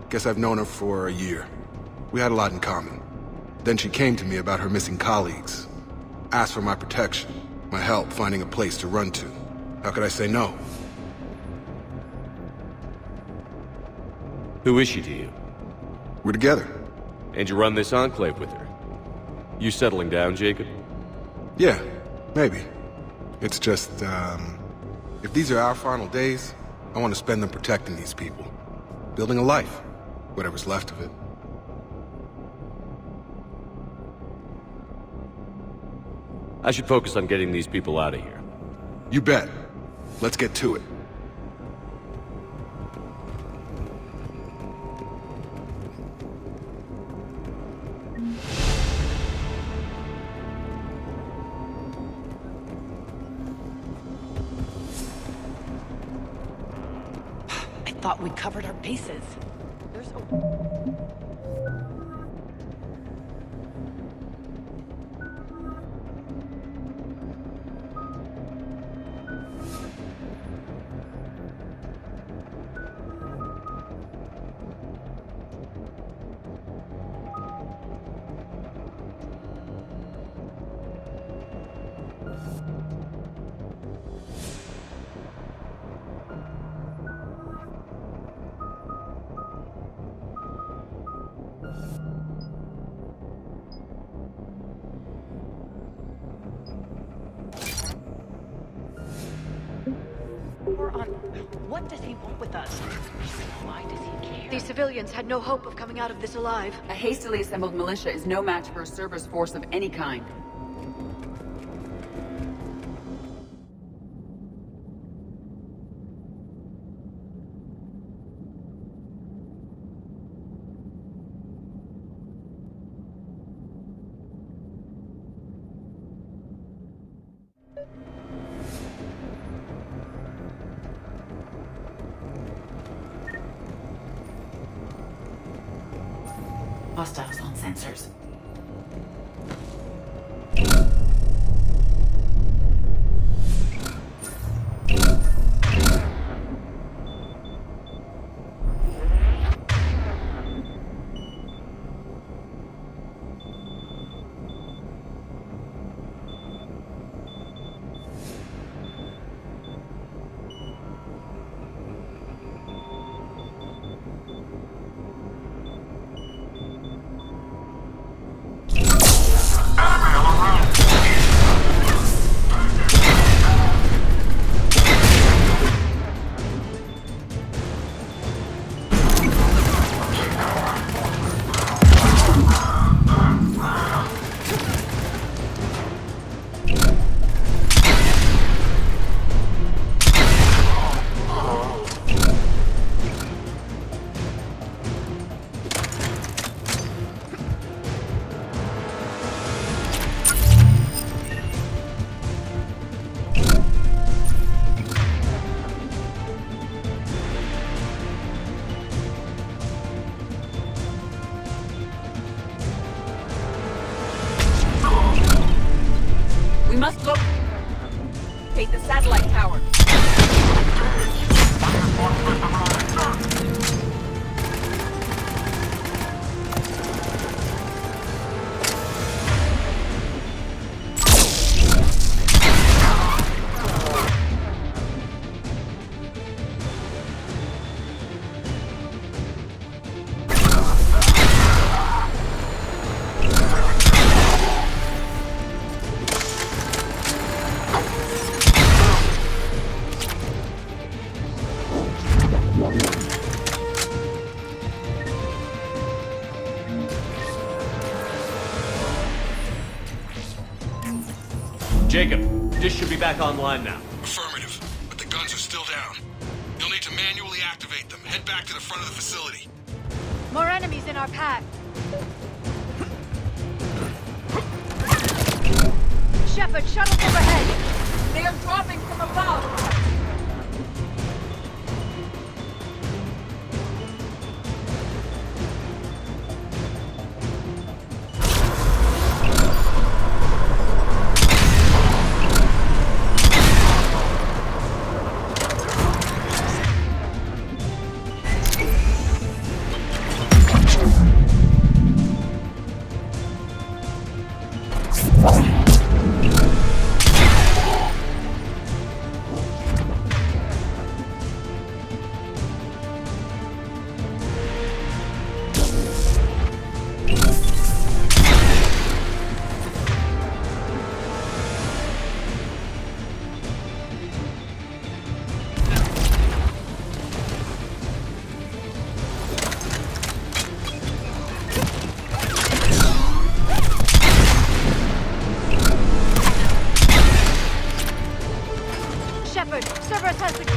Guess I've known her for a year. We had a lot in common. Then she came to me about her missing colleagues. Asked for my protection, my help finding a place to run to. How could I say no? Who is she to you? We're together. And you run this enclave with her? You settling down, Jacob? Yeah, maybe. It's just, if these are our final days, I want to spend them protecting these people. Building a life. Whatever's left of it. I should focus on getting these people out of here. You bet. Let's get to it. I thought we covered our bases. There's a... What does he want with us? Why does he care? These civilians had no hope of coming out of this alive. A hastily assembled militia is no match for a Cerberus force of any kind. Hostiles on sensors. We must locate the satellite tower. Jacob, dish should be back online now. Affirmative, but the guns are still down. You'll need to manually activate them. Head back to the front of the facility. More enemies in our pack. Shepard, shuttles overhead. They are dropping from above. Cerberus has the gun.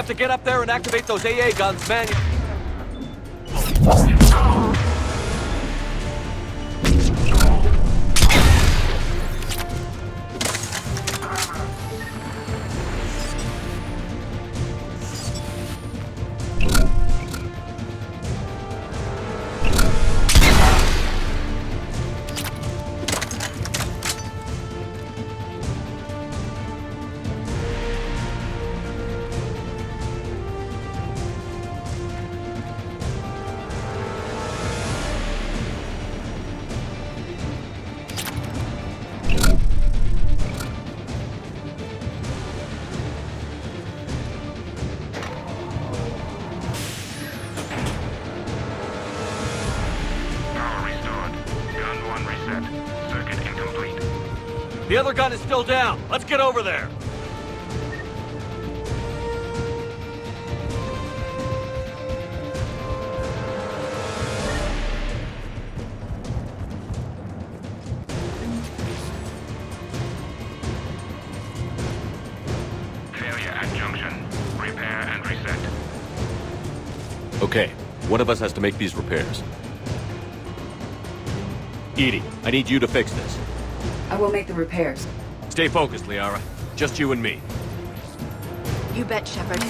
have to get up there and activate those AA guns manually. The other gun is still down. Let's get over there. Failure at junction. Repair and reset. Okay, one of us has to make these repairs. Edie, I need you to fix this. I will make the repairs. Stay focused, Liara. Just you and me. You bet, Shepard.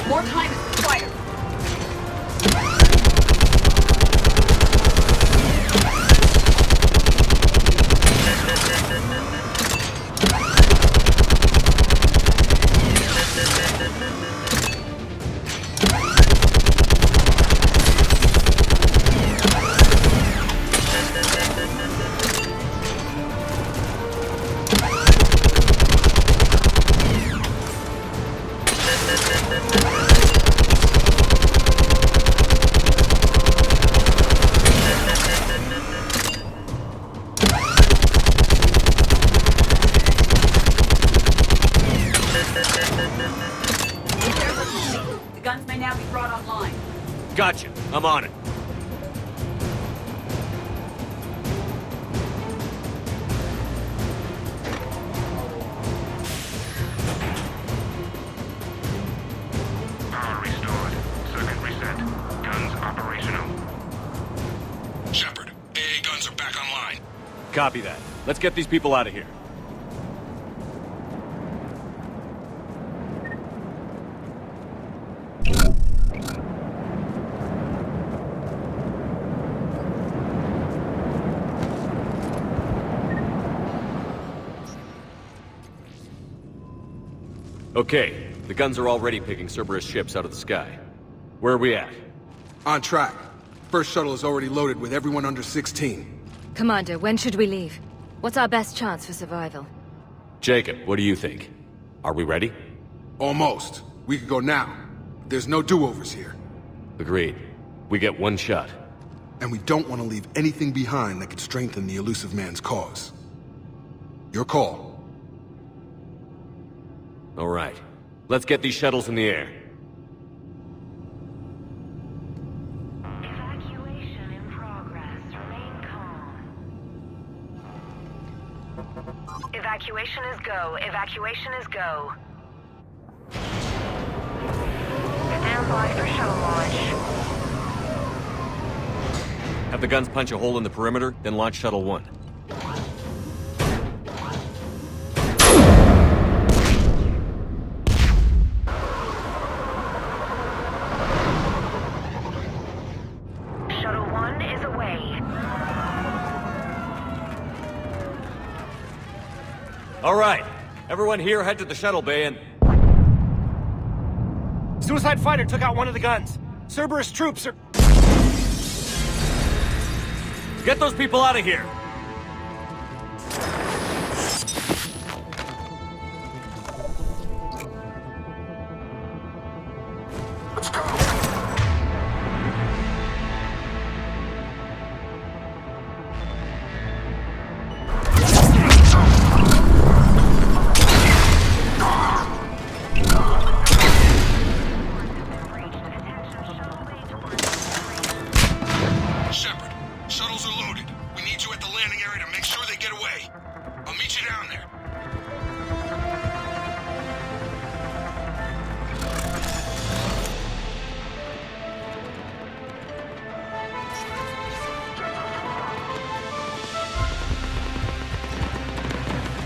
More time is required. The guns may now be brought online. Gotcha. I'm on it. Power restored. Circuit reset. Guns operational. Shepard, AA guns are back online. Copy that. Let's get these people out of here. Okay, the guns are already picking Cerberus ships out of the sky. Where are we at? On track. First shuttle is already loaded with everyone under 16. Commander, when should we leave? What's our best chance for survival? Jacob, what do you think? Are we ready? Almost. We could go now. There's no do-overs here. Agreed. We get one shot. And we don't want to leave anything behind that could strengthen the elusive man's cause. Your call. All right. Let's get these shuttles in the air. Evacuation in progress. Remain calm. Evacuation is go. Evacuation is go. Stand by for shuttle launch. Have the guns punch a hole in the perimeter, then launch Shuttle 1. Shuttle 1 is away. All right. Everyone here head to the shuttle bay and... Suicide fighter took out one of the guns. Cerberus troops are... Get those people out of here! Let's go. Shepard, shuttles are loaded. We need you at the landing area to make sure they get away. I'll meet you down there.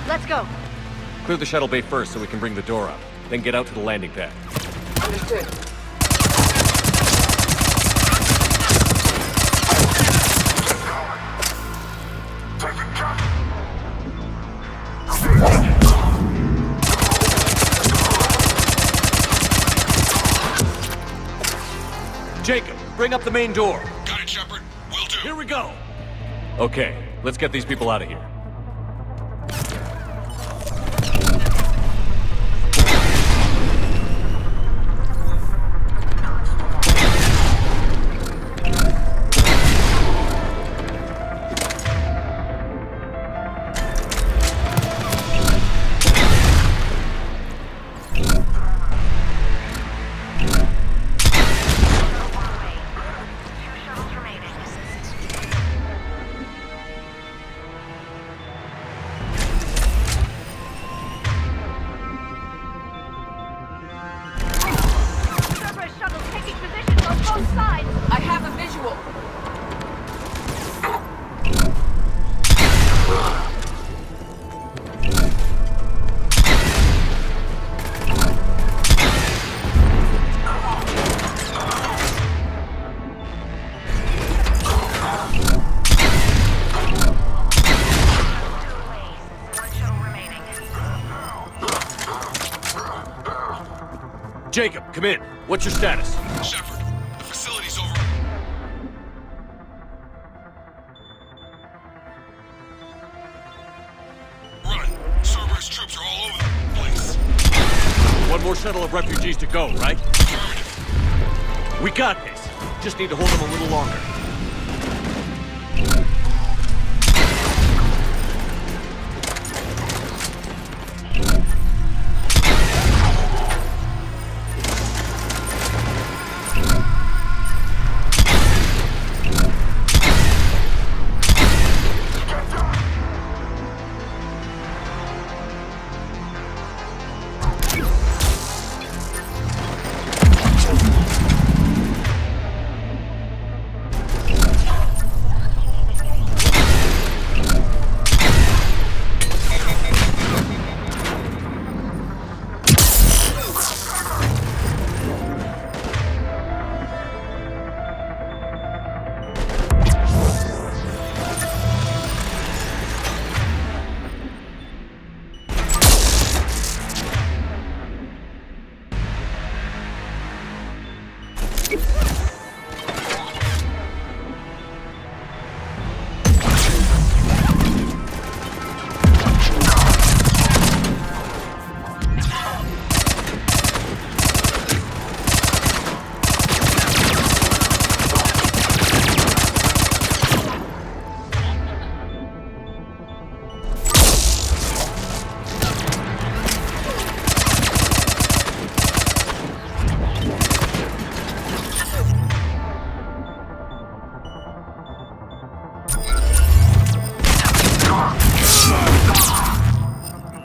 Let's go. Clear the shuttle bay first so we can bring the door up. Then get out to the landing pad. Understood. Jacob, bring up the main door. Got it, Shepard. Will do. Here we go. Okay, let's get these people out of here. Cerberus shuttle taking positions on both sides. I have a visual. Jacob, come in. What's your status? Shepard, the facility's over. Run. Cerberus troops are all over the place. One more shuttle of refugees to go, right? Affirmative. We got this. Just need to hold them a little longer.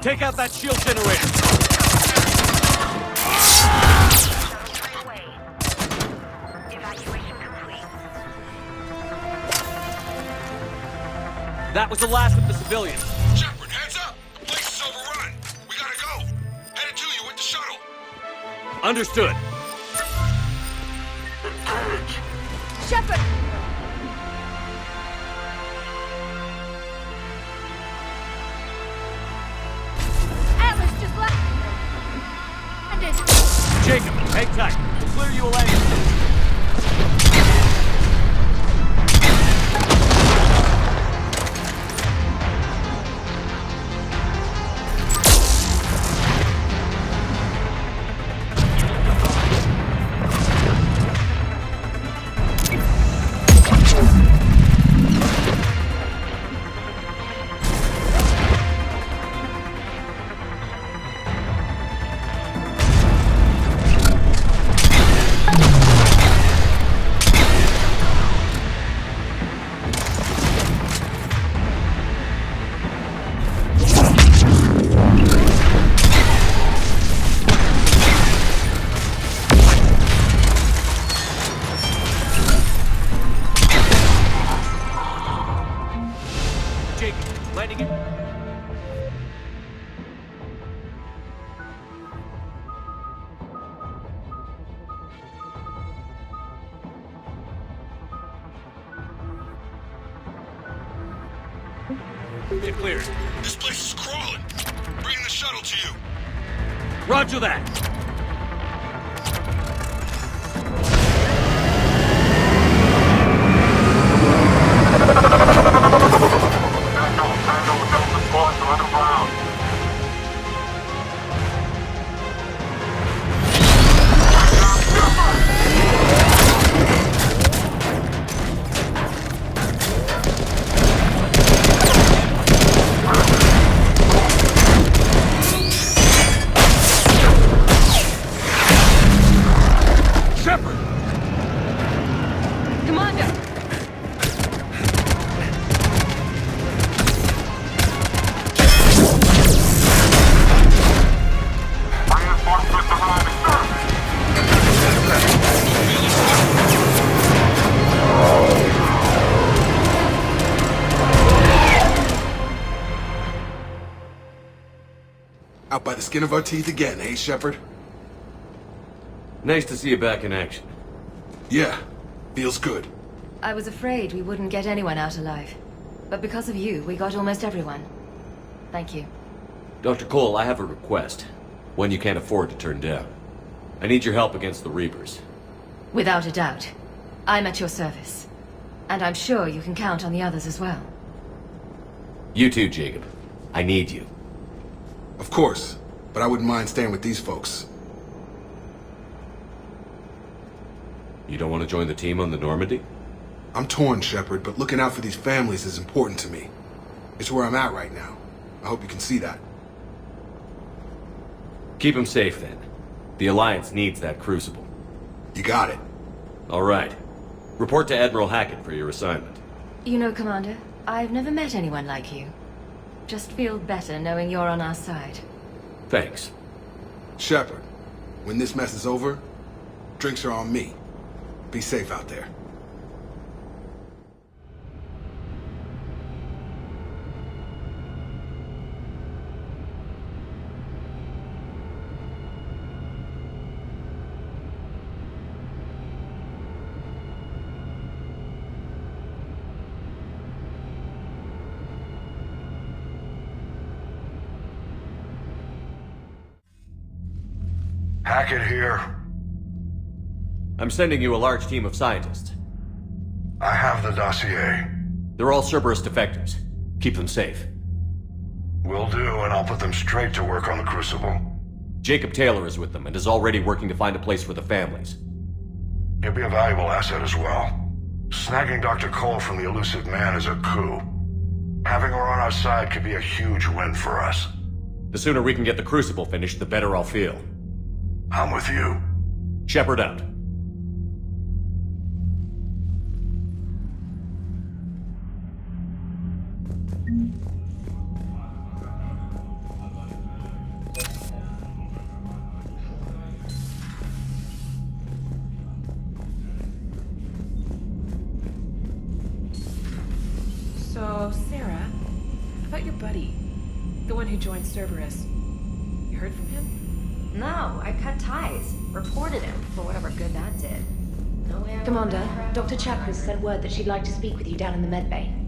Take out that shield generator! That was the last of the civilians. Shepard, heads up! The place is overrun. We gotta go. Headed to you with the shuttle. Understood. Shepard! Atlas just landed. Jacob, hang tight. We'll clear you a landing. finding it. Get cleared. This place is crawling. Bring the shuttle to you. Roger that. Out by the skin of our teeth again, eh, Shepard? Nice to see you back in action. Yeah, feels good. I was afraid we wouldn't get anyone out alive. But because of you, we got almost everyone. Thank you. Dr. Cole, I have a request. One you can't afford to turn down. I need your help against the Reapers. Without a doubt. I'm at your service. And I'm sure you can count on the others as well. You too, Jacob. I need you. Of course, but I wouldn't mind staying with these folks. You don't want to join the team on the Normandy? I'm torn, Shepard, but looking out for these families is important to me. It's where I'm at right now. I hope you can see that. Keep them safe, then. The Alliance needs that Crucible. You got it. All right. Report to Admiral Hackett for your assignment. You know, Commander, I've never met anyone like you. Just feel better knowing you're on our side. Thanks. Shepard, when this mess is over, drinks are on me. Be safe out there. Hackett here. I'm sending you a large team of scientists. I have the dossier. They're all Cerberus defectors. Keep them safe. Will do, and I'll put them straight to work on the Crucible. Jacob Taylor is with them and is already working to find a place for the families. He'll be a valuable asset as well. Snagging Dr. Cole from the elusive man is a coup. Having her on our side could be a huge win for us. The sooner we can get the Crucible finished, the better I'll feel. I'm with you. Shepard out. So, Sarah, about your buddy, the one who joined Cerberus. You heard from him? No, I cut ties. Reported him for whatever good that did. No way. Commander, Dr. Chakras sent word that she'd like to speak with you down in the medbay.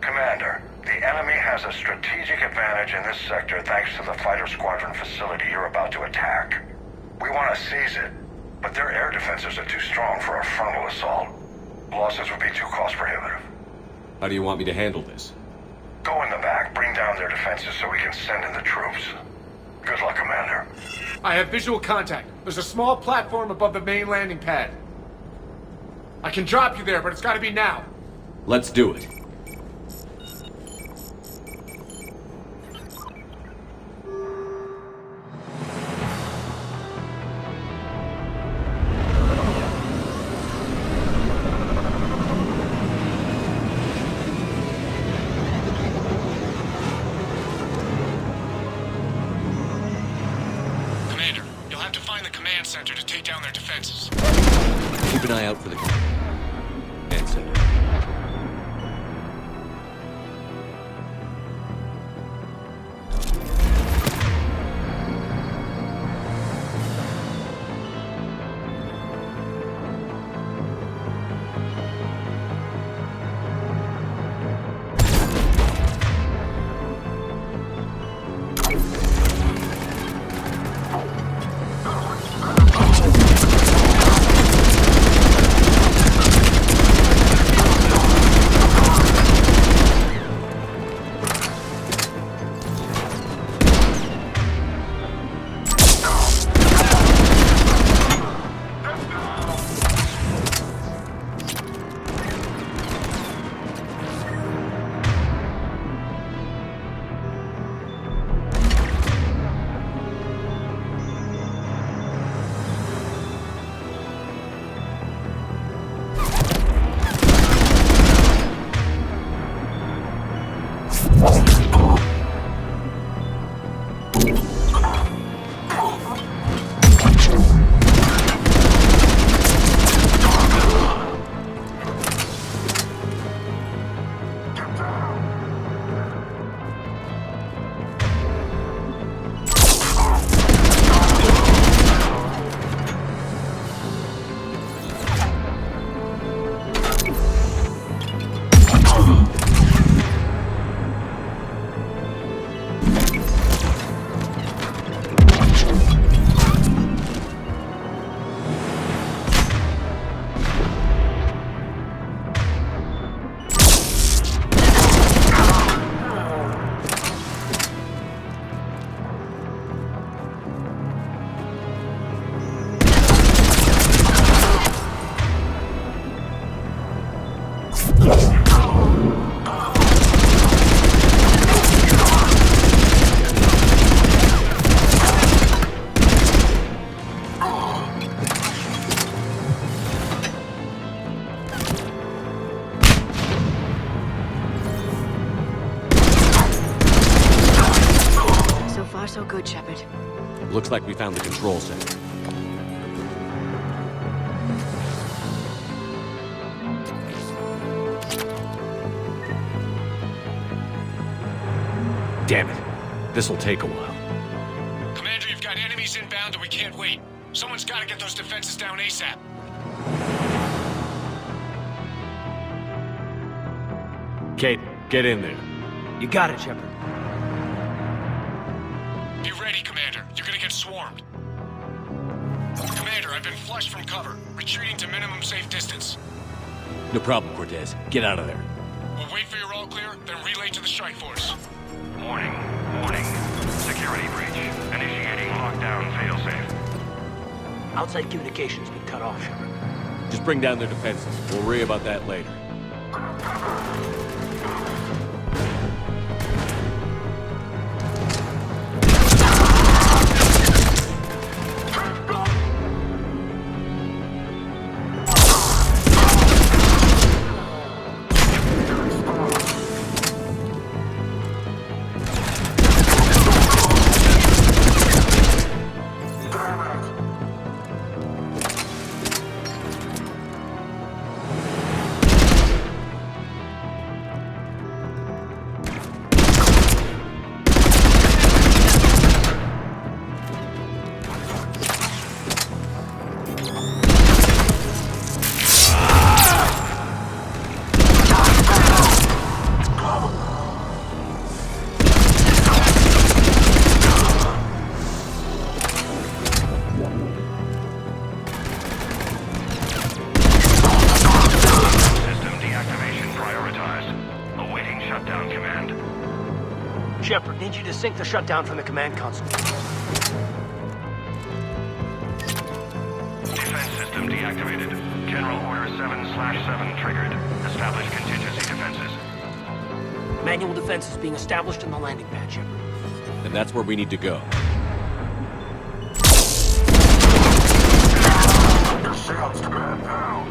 Commander, the enemy has a strategic advantage in this sector thanks to the fighter squadron facility you're about to attack. We want to seize it, but their air defenses are too strong for a frontal assault. Losses would be too cost prohibitive. How do you want me to handle this? Go in the back, bring down their defenses so we can send in the troops. Good luck, Commander. I have visual contact. There's a small platform above the main landing pad. I can drop you there, but it's gotta be now. Let's do it. Center to take down their defenses. Keep an eye out for the command center. So good, Shepard. Looks like we found the control center. Damn it. This'll take a while. Commander, you've got enemies inbound and we can't wait. Someone's gotta get those defenses down ASAP. Kate, get in there. You got it, Shepard. Be ready, Commander. You're gonna get swarmed. Commander, I've been flushed from cover. Retreating to minimum safe distance. No problem, Cortez. Get out of there. We'll wait for your all clear, then relay to the strike force. Warning. Security breach. Initiating lockdown failsafe. Outside communications been cut off, Shepard. Just bring down their defenses. We'll worry about that later. Shepard, need you to sync the shutdown from the command console. Defense system deactivated. General Order 7/7 triggered. Establish contingency defenses. Manual defense is being established in the landing pad, Shepard. And that's where we need to go. Yourselves to command now.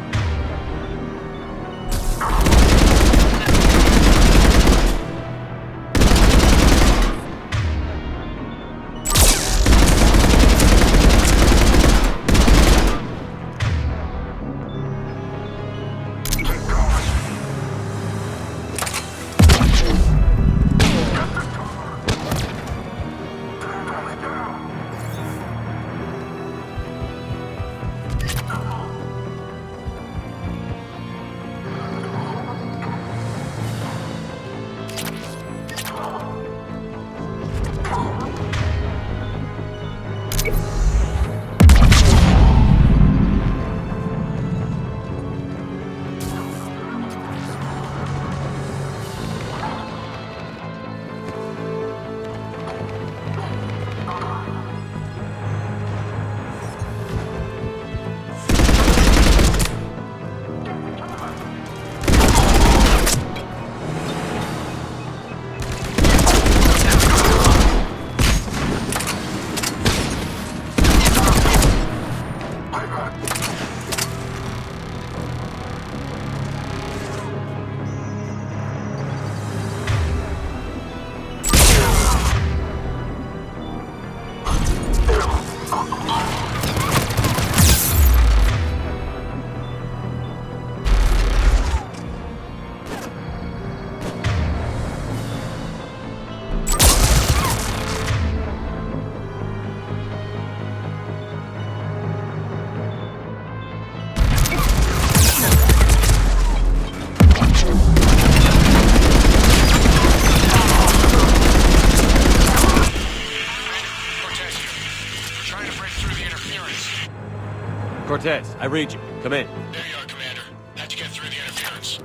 Cortez, I read you. Come in. There you are, Commander. Had to get through the interference.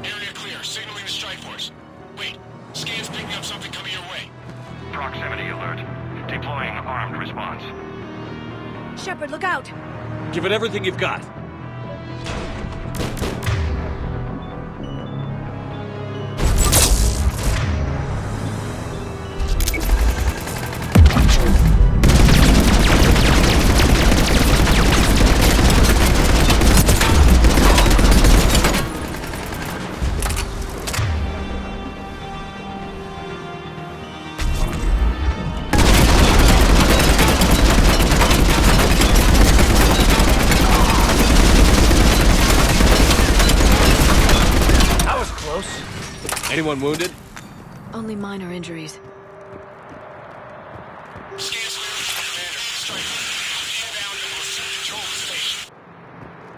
Area clear, signaling the strike force. Wait, scan's picking up something coming your way. Proximity alert. Deploying armed response. Shepard, look out! Give it everything you've got. Anyone wounded? Only minor injuries.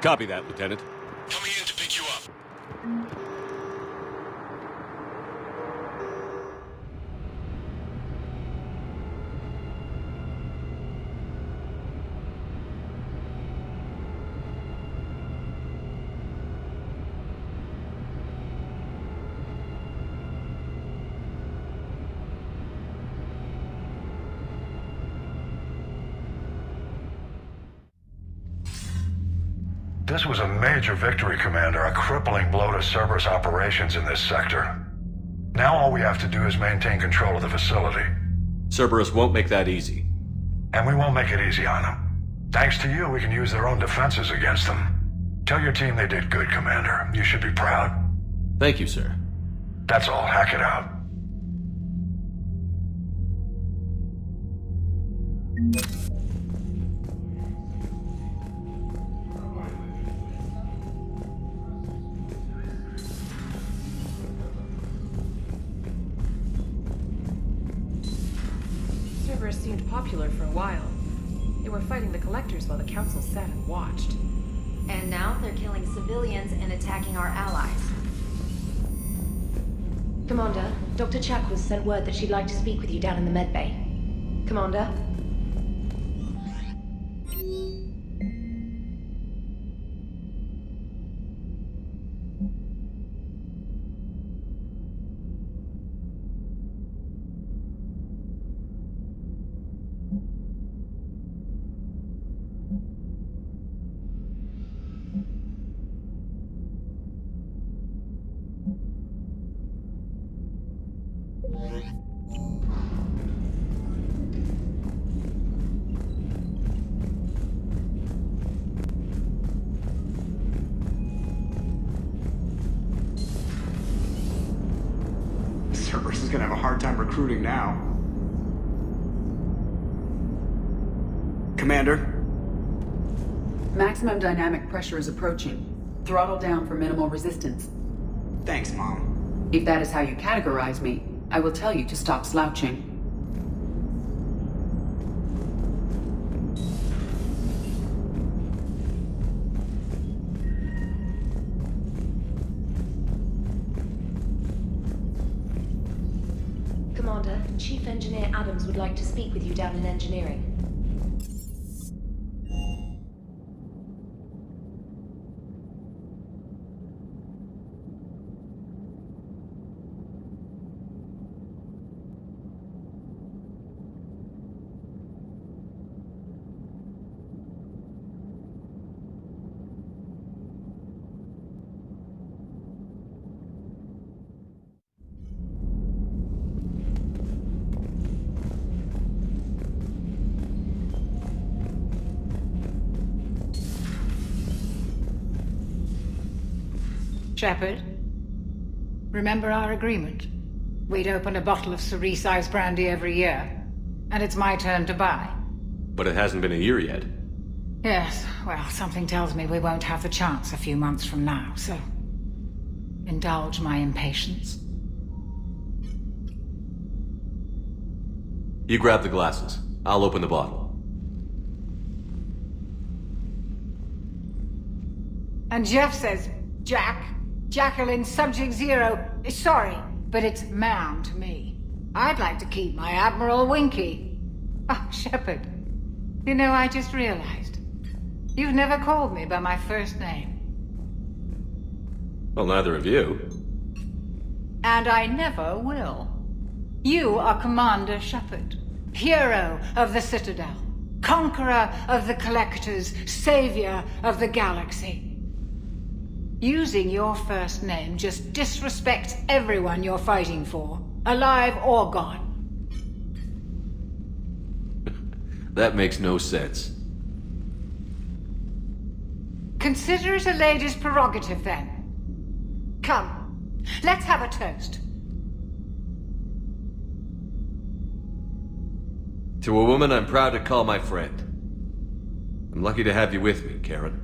Copy that, Lieutenant. Coming in to pick you up. This was a major victory, Commander. A crippling blow to Cerberus operations in this sector. Now all we have to do is maintain control of the facility. Cerberus won't make that easy. And we won't make it easy on them. Thanks to you, we can use their own defenses against them. Tell your team they did good, Commander. You should be proud. Thank you, sir. That's all. Hack it out. Cerberus seemed popular for a while. They were fighting the Collectors while the Council sat and watched. And now they're killing civilians and attacking our allies. Commander, Dr. Chakwas sent word that she'd like to speak with you down in the medbay. Commander? Cerberus is gonna have a hard time recruiting now. Commander? Maximum dynamic pressure is approaching. Throttle down for minimal resistance. Thanks, Mom. If that is how you categorize me, I will tell you to stop slouching. Commander, Chief Engineer Adams would like to speak with you down in engineering. Shepard, remember our agreement? We'd open a bottle of Cerise Ice brandy every year, and it's my turn to buy. But it hasn't been a year yet. Yes, well, something tells me we won't have the chance a few months from now, so indulge my impatience. You grab the glasses. I'll open the bottle. And Jeff says, Jacqueline Subject Zero is sorry, but it's ma'am to me. I'd like to keep my Admiral Winky. Oh, Shepard, you know, I just realized. You've never called me by my first name. Well, neither of you. And I never will. You are Commander Shepard, hero of the Citadel, conqueror of the Collectors, savior of the galaxy. Using your first name just disrespects everyone you're fighting for, alive or gone. That makes no sense. Consider it a lady's prerogative, then. Come, let's have a toast. To a woman I'm proud to call my friend. I'm lucky to have you with me, Karen.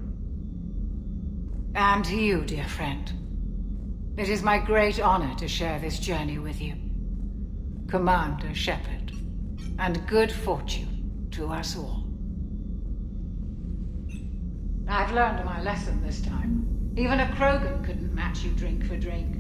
And to you, dear friend. It is my great honor to share this journey with you. Commander Shepard. And good fortune to us all. I've learned my lesson this time. Even a Krogan couldn't match you drink for drink.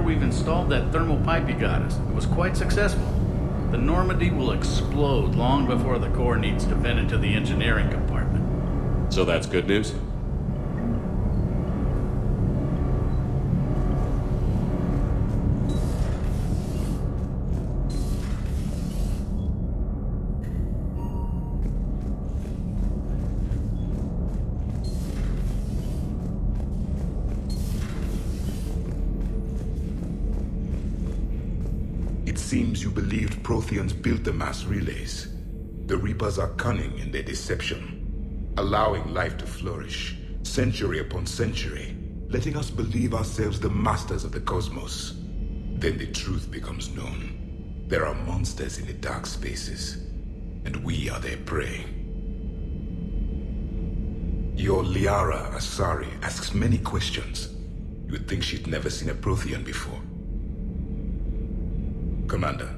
We've installed that thermal pipe you got us. It was quite successful. The Normandy will explode long before the core needs to vent into the engineering compartment. So that's good news? It seems you believed Protheans built the mass relays. The Reapers are cunning in their deception, allowing life to flourish, century upon century, letting us believe ourselves the masters of the cosmos. Then the truth becomes known. There are monsters in the dark spaces, and we are their prey. Your Liara Asari asks many questions. You would think she'd never seen a Prothean before. Commander.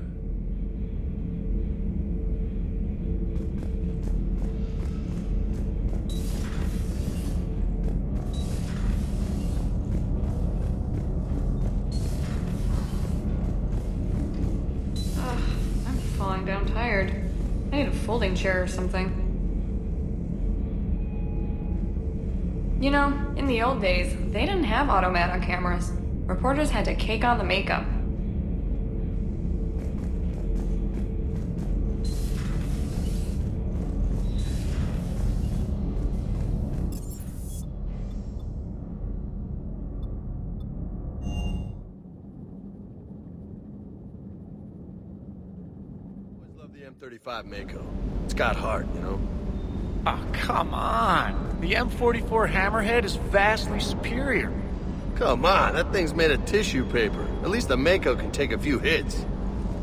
I'm falling down tired. I need a folding chair or something. You know, in the old days, they didn't have automatic cameras. Reporters had to cake on the makeup. M35 Mako. It's got heart, you know? Oh, come on. The M44 Hammerhead is vastly superior. Come on, that thing's made of tissue paper. At least the Mako can take a few hits.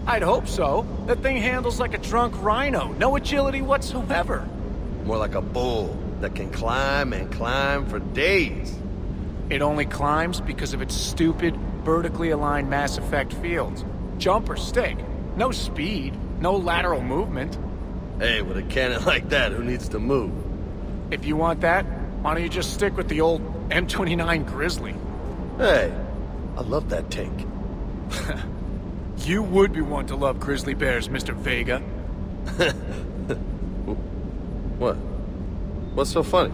I'd hope so. That thing handles like a drunk rhino. No agility whatsoever. More like a bull that can climb and climb for days. It only climbs because of its stupid, vertically aligned mass effect fields. Jump or stick. No speed. No lateral movement. Hey, with a cannon like that, who needs to move? If you want that, why don't you just stick with the old M29 Grizzly? Hey, I love that tank. You would be one to love grizzly bears, Mr. Vega. What? What's so funny?